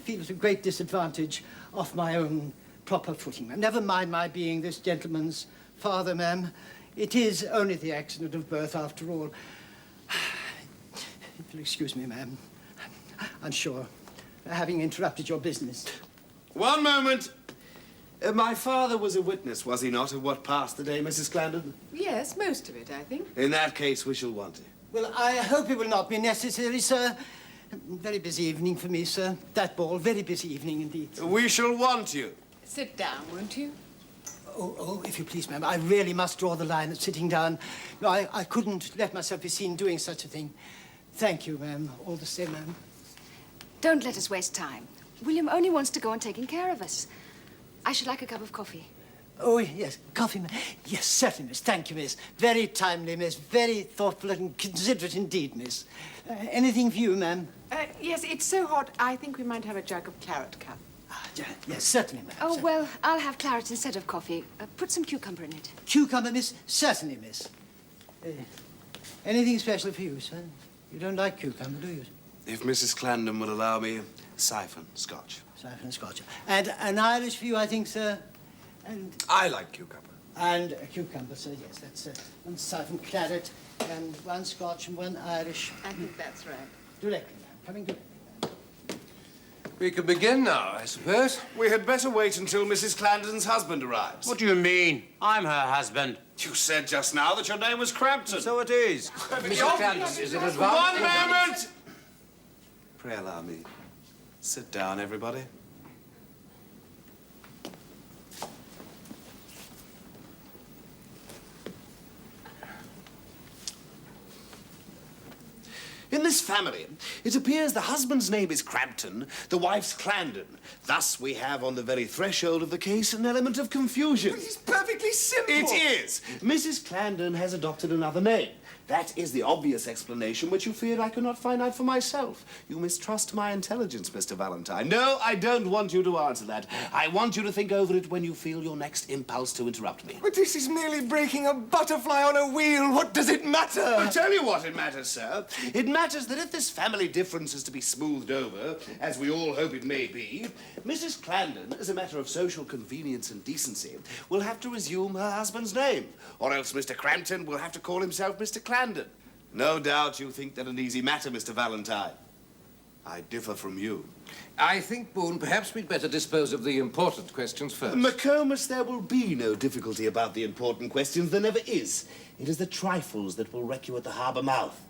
feel at a great disadvantage off my own proper footing, ma'am. Never mind my being this gentleman's father, ma'am. It is only the accident of birth, after all. If you'll excuse me, ma'am, I'm sure, having interrupted your business. One moment. My father was a witness, was he not, of what passed the day, Mrs. Clandon? Yes, most of it, I think. In that case, we shall want it. Well, I hope it will not be necessary, sir. Very busy evening for me, sir. That ball, very busy evening indeed. We shall want you. Sit down, won't you? Oh, if you please, ma'am, I really must draw the line at sitting down. No, I couldn't let myself be seen doing such a thing. Thank you, ma'am, all the same, ma'am. Don't let us waste time. William only wants to go on taking care of us. I should like a cup of coffee. Oh, yes, coffee, ma'am. Yes, certainly, miss. Thank you, miss. Very timely, miss. Very thoughtful and considerate indeed, miss. Anything for you, ma'am? Yes, it's so hot, I think we might have a jug of claret cup. Yes, certainly, ma'am. Oh, well, I'll have claret instead of coffee. Put some cucumber in it. Cucumber, miss? Certainly, miss. Anything special for you, sir? You don't like cucumber, do you? If Mrs. Clandon will allow me, siphon scotch. Siphon scotch. And an Irish for you, I think, sir? And I like cucumber. And a cucumber, sir, yes. That's one siphon claret and one scotch and one Irish. I think that's right. Directly, ma'am. Coming directly. We can begin now, I suppose. We had better wait until Mrs. Clandon's husband arrives. What do you mean? I'm her husband. You said just now that your name was Crampton. So it is. Mrs. Clandon, is it advanced? One moment! Pray allow me. Sit down, everybody. In this family, it appears the husband's name is Crampton, the wife's Clandon. Thus, we have on the very threshold of the case an element of confusion. But it's perfectly simple. It is. Mrs. Clandon has adopted another name. That is the obvious explanation which you feared I could not find out for myself. You mistrust my intelligence, Mr. Valentine. No, I don't want you to answer that. I want you to think over it when you feel your next impulse to interrupt me. But this is merely breaking a butterfly on a wheel. What does it matter? I'll tell you what it matters, sir. It matters that if this family difference is to be smoothed over, as we all hope it may be, Mrs. Clandon, as a matter of social convenience and decency, will have to resume her husband's name, or else Mr. Crampton will have to call himself Mr. Clandon. No doubt you think that an easy matter, Mr. Valentine. I differ from you. I think, Boone, perhaps we'd better dispose of the important questions first. McComas, there will be no difficulty about the important questions. There never is. It is the trifles that will wreck you at the harbour mouth.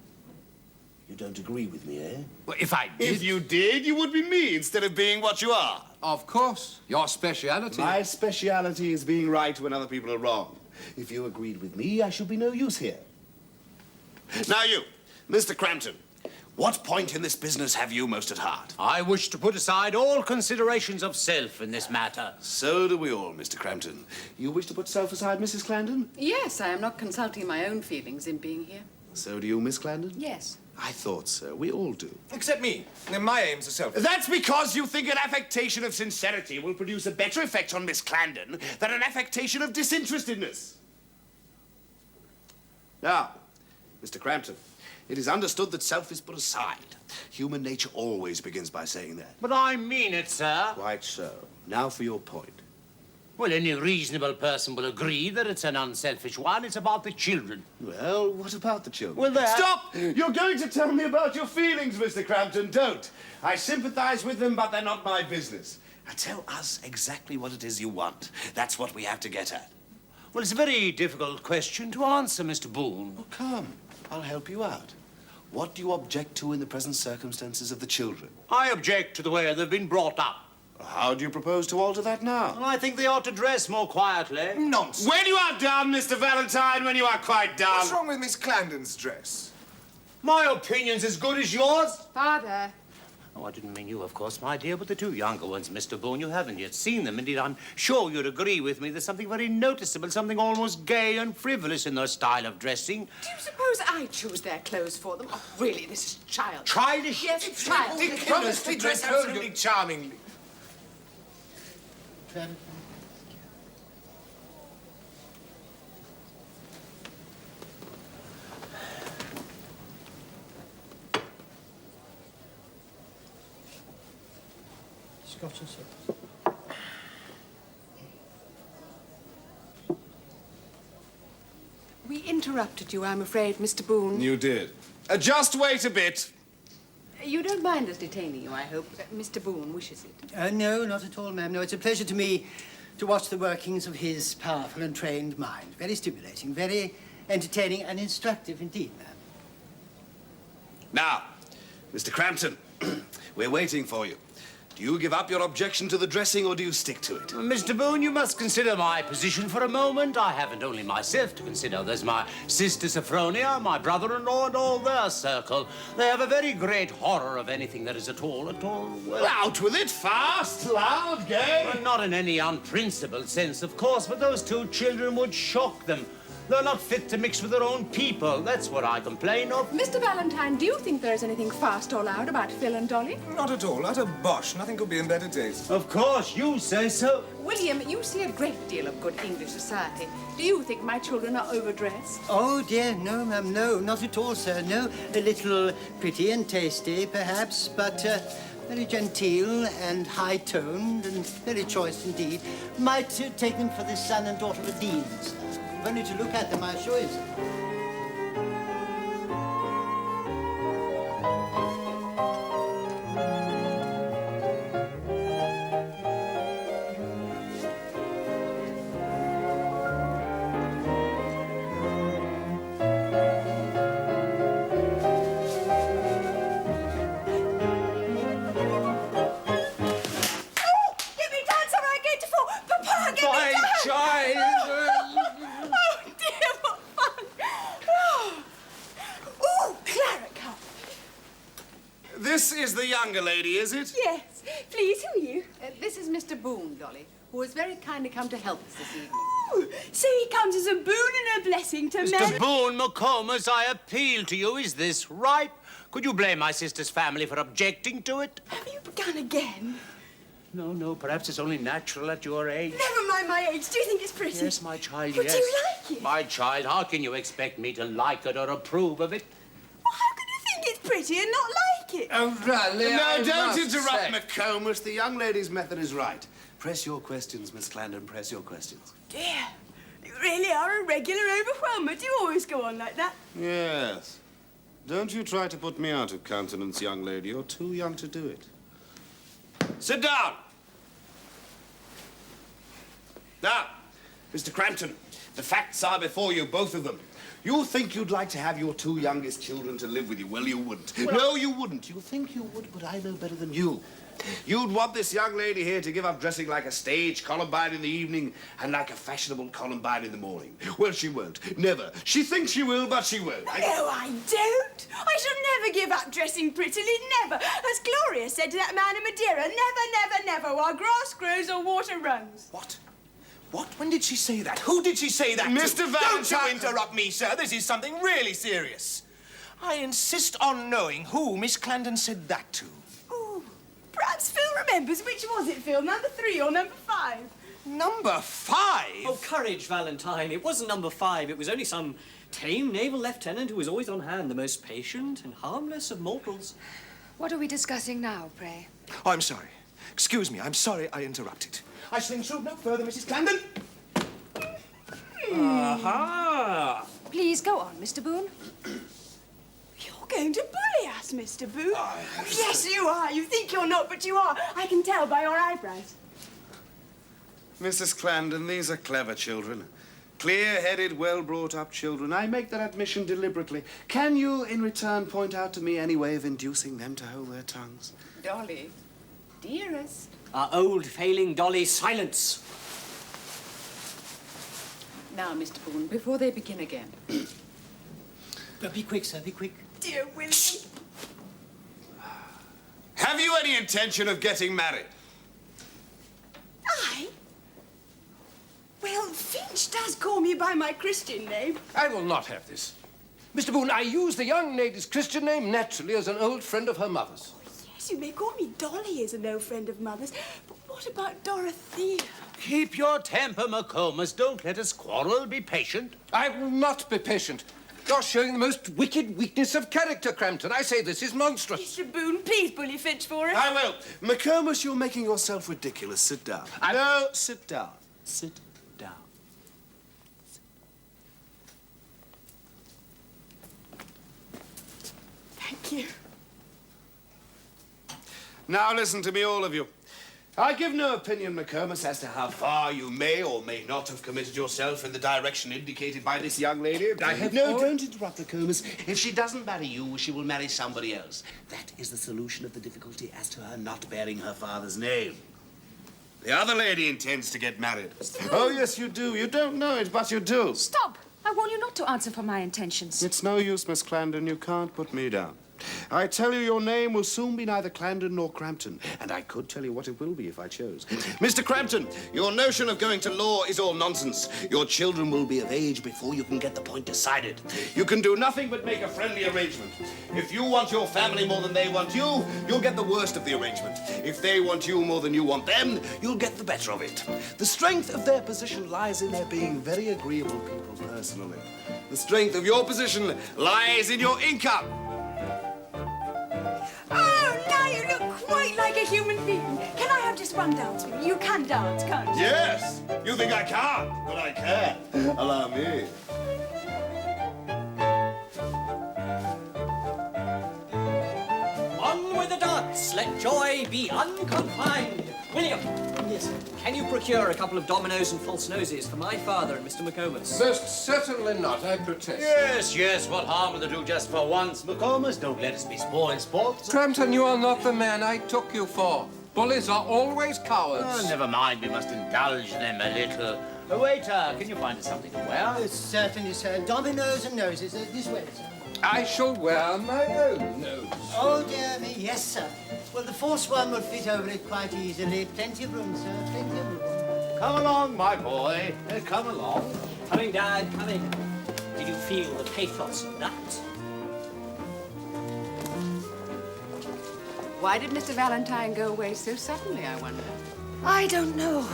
You don't agree with me, eh? Well, if I did... If you did, you would be me instead of being what you are. Of course. Your speciality. My speciality is being right when other people are wrong. If you agreed with me, I should be no use here. Now you, Mr. Crampton, what point in this business have you most at heart? I wish to put aside all considerations of self in this matter. So do we all, Mr. Crampton. You wish to put self aside, Mrs. Clandon? Yes, I am not consulting my own feelings in being here. So do you, Miss Clandon? Yes. I thought so. We all do. Except me. My aims are selfish. That's because you think an affectation of sincerity will produce a better effect on Miss Clandon than an affectation of disinterestedness. Now, Mr. Crampton, it is understood that self is put aside. Human nature always begins by saying that. But I mean it, sir. Quite so. Now for your point. Well, any reasonable person will agree that it's an unselfish one. It's about the children. Well, what about the children? Well, they're... Stop! You're going to tell me about your feelings, Mr. Crampton. Don't. I sympathize with them, but they're not my business. Now, tell us exactly what it is you want. That's what we have to get at. Well, it's a very difficult question to answer, Mr. Boone. Oh, come. I'll help you out. What do you object to in the present circumstances of the children? I object to the way they've been brought up. How do you propose to alter that now? Well, I think they ought to dress more quietly. Nonsense. When you are done, Mr. Valentine, when you are quite done. What's wrong with Miss Clandon's dress? My opinion's as good as yours. Father. Oh, I didn't mean you, of course, my dear, but the two younger ones, Mr. Boone. You haven't yet seen them. Indeed, I'm sure you'd agree with me. There's something very noticeable, something almost gay and frivolous in their style of dressing. Do you suppose I choose their clothes for them? Oh, really, this is childish. Childish? Yes, it's childish. Ridiculous. They dress absolutely charmingly. Scotch and soda. We interrupted you, I'm afraid, Mr. Boone. You did. Just wait a bit. You don't mind us detaining you, I hope. Mr. Boone wishes it. No, not at all, ma'am. No, it's a pleasure to me to watch the workings of his powerful and trained mind. Very stimulating, very entertaining and instructive indeed, ma'am. Now, Mr. Crampton, we're waiting for you. Do you give up your objection to the dressing, or do you stick to it? Mr. Boone, you must consider my position for a moment. I haven't only myself to consider. There's my sister Sophronia, my brother-in-law, and all their circle. They have a very great horror of anything that is at all, well... Out with it, fast, loud, gay! Well, not in any unprincipled sense, of course, but those two children would shock them. They're not fit to mix with their own people. That's what I complain of. Mr. Valentine, do you think there is anything fast or loud about Phil and Dolly? Not at all. Utter bosh. Nothing could be in better taste. Of course, you say so. William, you see a great deal of good English society. Do you think my children are overdressed? Oh, dear, no, ma'am, no, not at all, sir. No, a little pretty and tasty, perhaps, but very genteel and high-toned and very choice indeed. Might take them for the son and daughter of a dean, sir. If only to look at them, I assure you, sir. Give me down, sir, I'm going to fall. Papa, give me down! Child! Oh, dear, what fun! Oh, ooh, claret cup. This is the younger lady, is it? Yes. Please, who are you? This is Mr. Boone, Dolly, who has very kindly come to help us this evening. Ooh, so he comes as a boon and a blessing to men. Mr. Boone McComas, I appeal to you. Is this right? Could you blame my sister's family for objecting to it? Have you begun again? No, perhaps it's only natural at your age. Never mind my age. Do you think it's pretty? Yes, my child, But yes. do you like it? My child, how can you expect me to like it or approve of it? Well, how can you think it's pretty and not like it? Oh, really? No, I don't must interrupt, say- McComas. The young lady's method is right. Press your questions, Miss Clandon, press your questions. Dear, you really are a regular overwhelmer. Do you always go on like that? Yes. Don't you try to put me out of countenance, young lady. You're too young to do it. Sit down. Now, Mr. Crampton, the facts are before you, both of them. You think you'd like to have your two youngest children to live with you. Well, you wouldn't. No, you wouldn't. You think you would, but I know better than you. You'd want this young lady here to give up dressing like a stage Columbine in the evening and like a fashionable Columbine in the morning. Well, she won't. Never. She thinks she will, but she won't. No, I don't. I shall never give up dressing prettily, never. As Gloria said to that man in Madeira, never, never, never, while grass grows or water runs. What? What? When did she say that? Who did she say that Mr. to? Valentine- Don't you interrupt me, sir. This is something really serious. I insist on knowing who Miss Clandon said that to. Ooh, perhaps Phil remembers. Which was it, Phil? Number 3 or number 5? Number 5? Oh, courage, Valentine. It wasn't number 5. It was only some tame naval lieutenant who was always on hand, the most patient and harmless of mortals. What are we discussing now, pray? Oh, I'm sorry. Excuse me, I'm sorry I interrupted. I shall intrude no further, Mrs. Clandon. Aha! Please go on, Mr. Boone. You're going to bully us, Mr. Booth. Yes, you are. You think you're not, but you are. I can tell by your eyebrows. Mrs. Clandon, these are clever children. Clear-headed, well-brought-up children. I make that admission deliberately. Can you, in return, point out to me any way of inducing them to hold their tongues? Dolly, dearest. Our old failing Dolly, silence. Now, Mr. Boone, before they begin again. Be quick, sir, be quick. Dear William. Have you any intention of getting married? I? Well, Finch does call me by my Christian name. I will not have this. Mr. Boone, I use the young lady's Christian name naturally as an old friend of her mother's. Yes, you may call me Dolly as an old friend of Mother's, but what about Dorothea? Keep your temper, McComas. Don't let us quarrel. Be patient. I will not be patient. You're showing the most wicked weakness of character, Crampton. I say this is monstrous. Mr. Boone, please bully Finch for us. I will. McComas, you're making yourself ridiculous. Sit down. No, sit down. Sit down. Thank you. Now listen to me, all of you. I give no opinion, McComas, as to how far you may or may not have committed yourself in the direction indicated by this young lady. Don't interrupt, McComas. If she doesn't marry you, she will marry somebody else. That is the solution of the difficulty as to her not bearing her father's name. The other lady intends to get married. Oh, yes, you do. You don't know it, but you do. Stop! I warn you not to answer for my intentions. It's no use, Miss Clandon. You can't put me down. I tell you, your name will soon be neither Clandon nor Crampton, and I could tell you what it will be if I chose. Mr. Crampton, your notion of going to law is all nonsense. Your children will be of age before you can get the point decided. You can do nothing but make a friendly arrangement. If you want your family more than they want you, you'll get the worst of the arrangement. If they want you more than you want them, you'll get the better of it. The strength of their position lies in their being very agreeable people personally. The strength of your position lies in your income. Oh, now you look quite like a human being. Can I have just one dance with you? You can dance, can't you? Yes! You think I can't, but I can. Allow me. On with the dance. Let joy be unconfined. William. Yes. Can you procure a couple of dominoes and false noses for my father and Mr. McComas? Most certainly not, I protest. Yes, yes, what harm will it do just for once? McComas, don't let us be spoiled sports. Crampton, you are not the man I took you for. Bullies are always cowards. Oh, never mind, we must indulge them a little. Waiter, can you find us something to wear? Certainly, sir. Dominoes and noses. This way, sir. I shall wear my own nose. Oh, dear me, yes, sir. Well, the false one would fit over it quite easily. Plenty of room, sir. Plenty of room. Come along, my boy. Come along. Coming, Dad, coming. Did you feel the pathos of that? Why did Mr. Valentine go away so suddenly, I wonder? I don't know.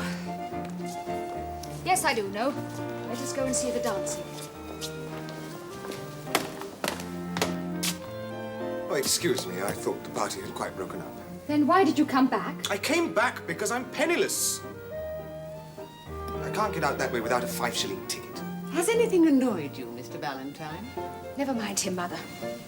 Yes, I do know. Let us go and see the dancing. Oh, excuse me, I thought the party had quite broken up. Then why did you come back? I came back because I'm penniless. I can't get out that way without a 5-shilling ticket. Has anything annoyed you, Mr. Valentine? Never mind him, Mother.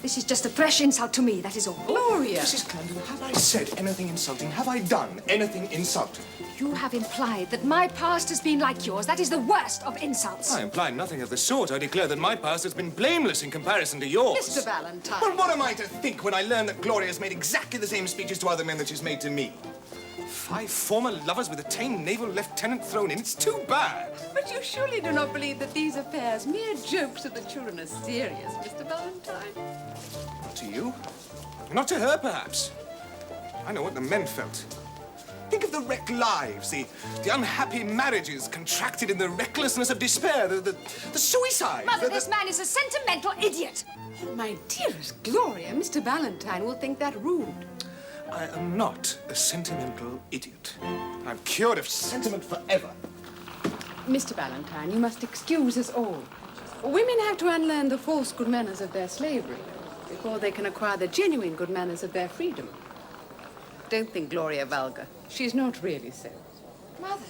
This is just a fresh insult to me, that is all. Gloria! Mrs. Clandon, have I said anything insulting? Have I done anything insulting? You have implied that my past has been like yours. That is the worst of insults. I imply nothing of the sort. I declare that my past has been blameless in comparison to yours. Mr. Valentine! Well, what am I to think when I learn that Gloria has made exactly the same speeches to other men that she's made to me? 5 former lovers with a tame naval lieutenant thrown in. It's too bad. But you surely do not believe that these affairs, mere jokes of the children, are serious, Mr. Valentine? Not to you. Not to her, perhaps. I know what the men felt. Think of the wrecked lives, the unhappy marriages contracted in the recklessness of despair, the suicide. Mother, this man is a sentimental idiot. Oh, my dearest Gloria, Mr. Valentine will think that rude. I am not a sentimental idiot. I'm cured of sentiment forever. Mr. Valentine, you must excuse us all. Women have to unlearn the false good manners of their slavery before they can acquire the genuine good manners of their freedom. Don't think Gloria vulgar. She's not really so. Mother,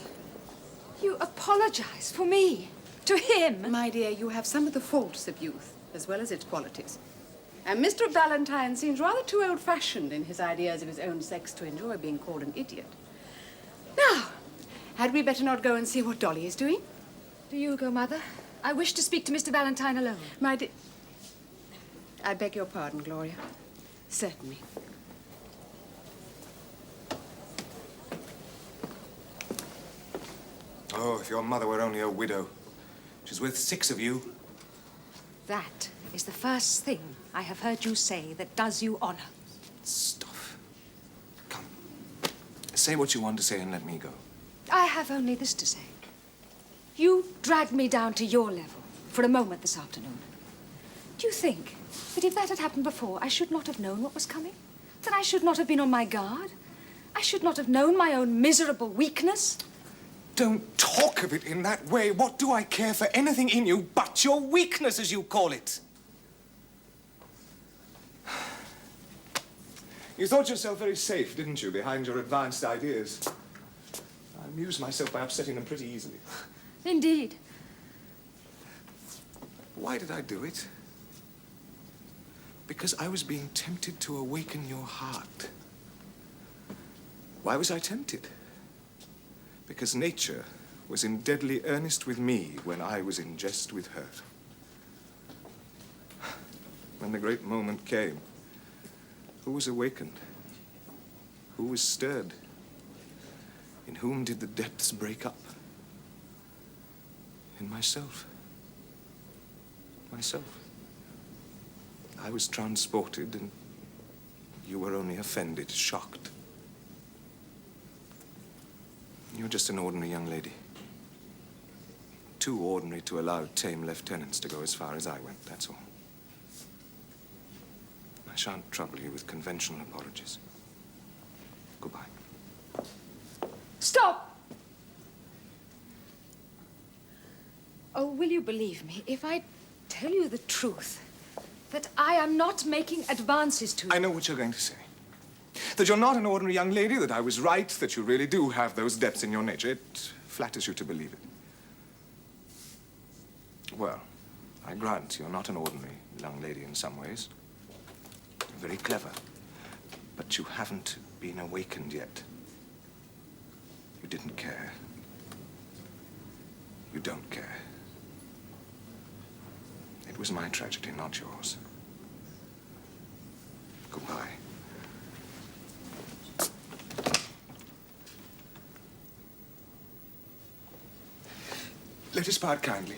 you apologize for me to him. My dear, you have some of the faults of youth, as well as its qualities. And Mr. Valentine seems rather too old-fashioned in his ideas of his own sex to enjoy being called an idiot. Now, had we better not go and see what Dolly is doing? Do you go, Mother? I wish to speak to Mr. Valentine alone. My dear... I beg your pardon, Gloria. Certainly. Oh, if your mother were only a widow. She's with 6 of you. That is the first thing I have heard you say that does you honor. Stuff. Come. Say what you want to say and let me go. I have only this to say. You dragged me down to your level for a moment this afternoon. Do you think that if that had happened before, I should not have known what was coming? That I should not have been on my guard? I should not have known my own miserable weakness? Don't talk of it in that way. What do I care for anything in you but your weakness, as you call it? You thought yourself very safe, didn't you, behind your advanced ideas? I amused myself by upsetting them pretty easily. Indeed. Why did I do it? Because I was being tempted to awaken your heart. Why was I tempted? Because nature was in deadly earnest with me when I was in jest with her. When the great moment came, who was awakened? Who was stirred? In whom did the depths break up? In myself. Myself. I was transported, and you were only offended, shocked. You're just an ordinary young lady. Too ordinary to allow tame lieutenants to go as far as I went, that's all. I shan't trouble you with conventional apologies. Goodbye. Stop! Oh, will you believe me if I tell you the truth? That I am not making advances to you. I know what you're going to say. That you're not an ordinary young lady, that I was right, that you really do have those depths in your nature. It flatters you to believe it. Well, I grant you're not an ordinary young lady in some ways. You're very clever. But you haven't been awakened yet. You didn't care. You don't care. It was my tragedy, not yours. Goodbye. Let us part kindly.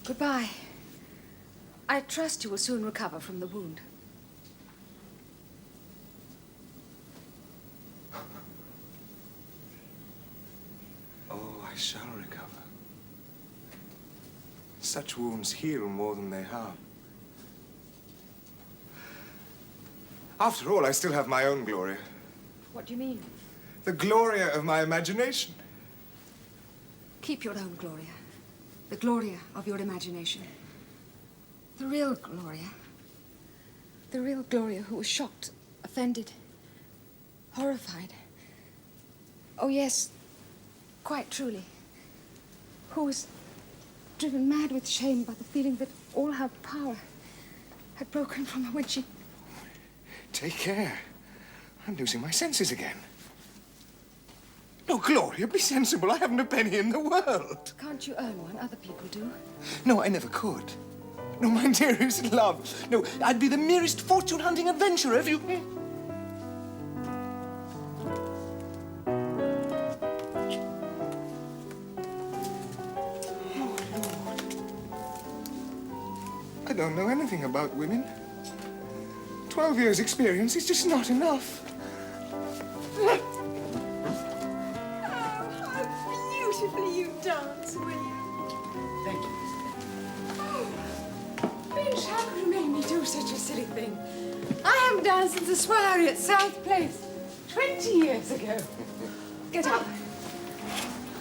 Goodbye. I trust you will soon recover from the wound. Oh, I shall recover. Such wounds heal more than they harm. After all, I still have my own Gloria. What do you mean? The Gloria of my imagination. Keep your own Gloria. The Gloria of your imagination. The real Gloria. The real Gloria who was shocked, offended, horrified. Oh, yes, quite truly. Who was driven mad with shame by the feeling that all her power had broken from her when she... Take care. I'm losing my senses again. No, Gloria, be sensible. I haven't a penny in the world. Can't you earn one? Other people do. No, I never could. No, my dearest love. No, I'd be the merest fortune-hunting adventurer if you... Oh, Lord. I don't know anything about women. 12 years' experience is just not enough. Oh, how beautifully you dance, William. Thank you. Finch, how could you make me do such a silly thing? I haven't danced since the soiree at South Place 20 years ago. Get up.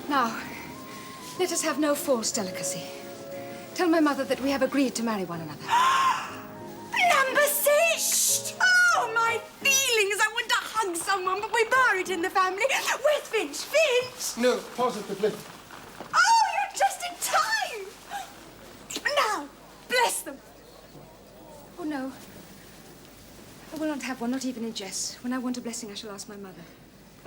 Now, let us have no false delicacy. Tell my mother that we have agreed to marry one another. Number 6! Oh, my feelings! I want to hug someone, but we bar it in the family. Where's Finch? Finch! No, positively. Oh, you're just in time! Now, bless them. Oh, no. I will not have one, not even in jest. When I want a blessing, I shall ask my mother.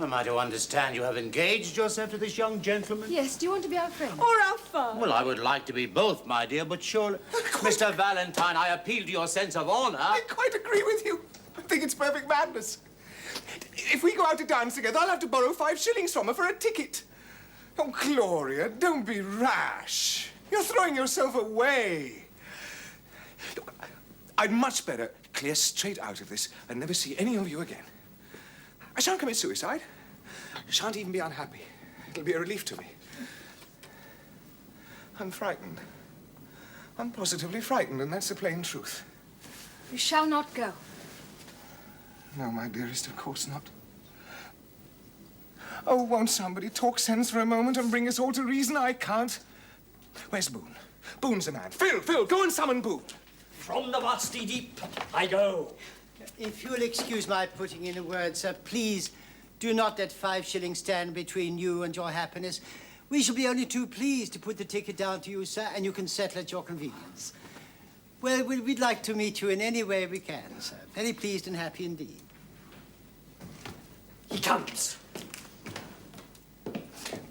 Am I to understand you have engaged yourself to this young gentleman? Yes, do you want to be our friend? Or our father. Well, I would like to be both, my dear, but surely... Mr. Valentine, I appeal to your sense of honor. I quite agree with you. I think it's perfect madness. If we go out to dance together, I'll have to borrow 5 shillings from her for a ticket. Oh, Gloria, don't be rash. You're throwing yourself away. Look, I'd much better clear straight out of this and never see any of you again. I shan't commit suicide. I shan't even be unhappy. It'll be a relief to me. I'm frightened. I'm positively frightened, and that's the plain truth. You shall not go. No, my dearest, of course not. Oh, won't somebody talk sense for a moment and bring us all to reason? I can't. Where's Boone? Boone's the man. Phil, go and summon Boone. From the vasty deep, I go. If you'll excuse my putting in a word, sir, please do not let 5 shillings stand between you and your happiness. We shall be only too pleased to put the ticket down to you, sir, and you can settle at your convenience. Well, we'd like to meet you in any way we can, sir. Very pleased and happy indeed. He comes.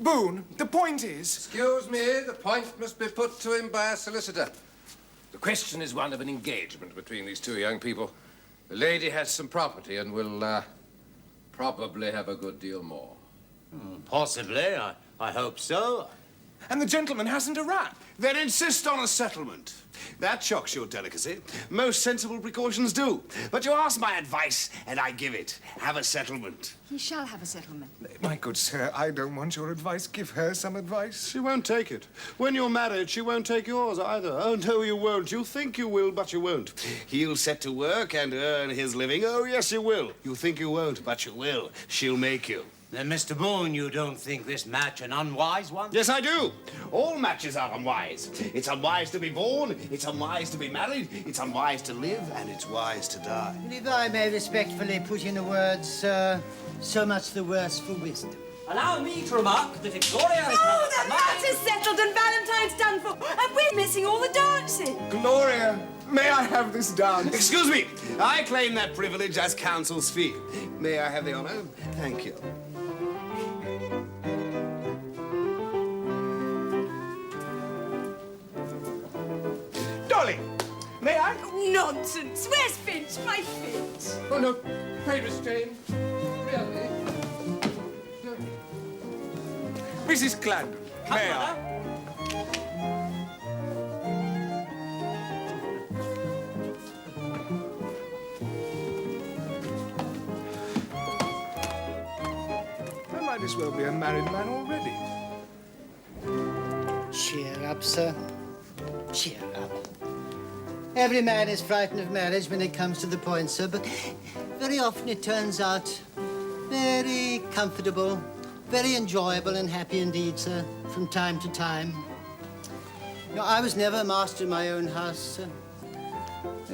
Boone, the point is... Excuse me, the point must be put to him by a solicitor. The question is one of an engagement between these two young people. The lady has some property and will probably have a good deal more. Possibly. I hope so. And the gentleman hasn't a rap. Then insist on a settlement. That shocks your delicacy. Most sensible precautions do. But you ask my advice, and I give it. Have a settlement. He shall have a settlement. My good sir, I don't want your advice. Give her some advice. She won't take it. When you're married, she won't take yours either. Oh, no, you won't. You think you will, but you won't. He'll set to work and earn his living. Oh, yes, you will. You think you won't, but you will. She'll make you. Then, Mr. Boone, you don't think this match an unwise one? Yes, I do. All matches are unwise. It's unwise to be born, it's unwise to be married, it's unwise to live, and it's wise to die. And if I may respectfully put in the words, sir, so much the worse for wisdom. Allow me to remark that if Gloria is... Oh, the matter's settled and Valentine's done for, and we're missing all the dancing. Gloria, may I have this dance? Excuse me. I claim that privilege as counsel's fee. May I have the honor? Thank you. Dolly, may I? Nonsense. Where's Finch? My Finch. Oh, no. Pray restrain. Really? Mrs Clandon, may I? I might as well be a married man already. Cheer up, sir. Cheer up. Every man is frightened of marriage when it comes to the point, sir, but very often it turns out very comfortable, very enjoyable and happy indeed, sir, from time to time. You know, I was never master in my own house, sir.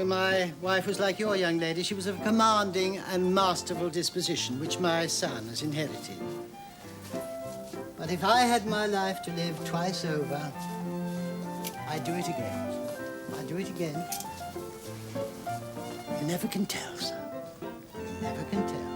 My wife was like your young lady. She was of a commanding and masterful disposition, which my son has inherited. But if I had my life to live twice over, I'd do it again. I'd do it again. You never can tell, sir. You never can tell.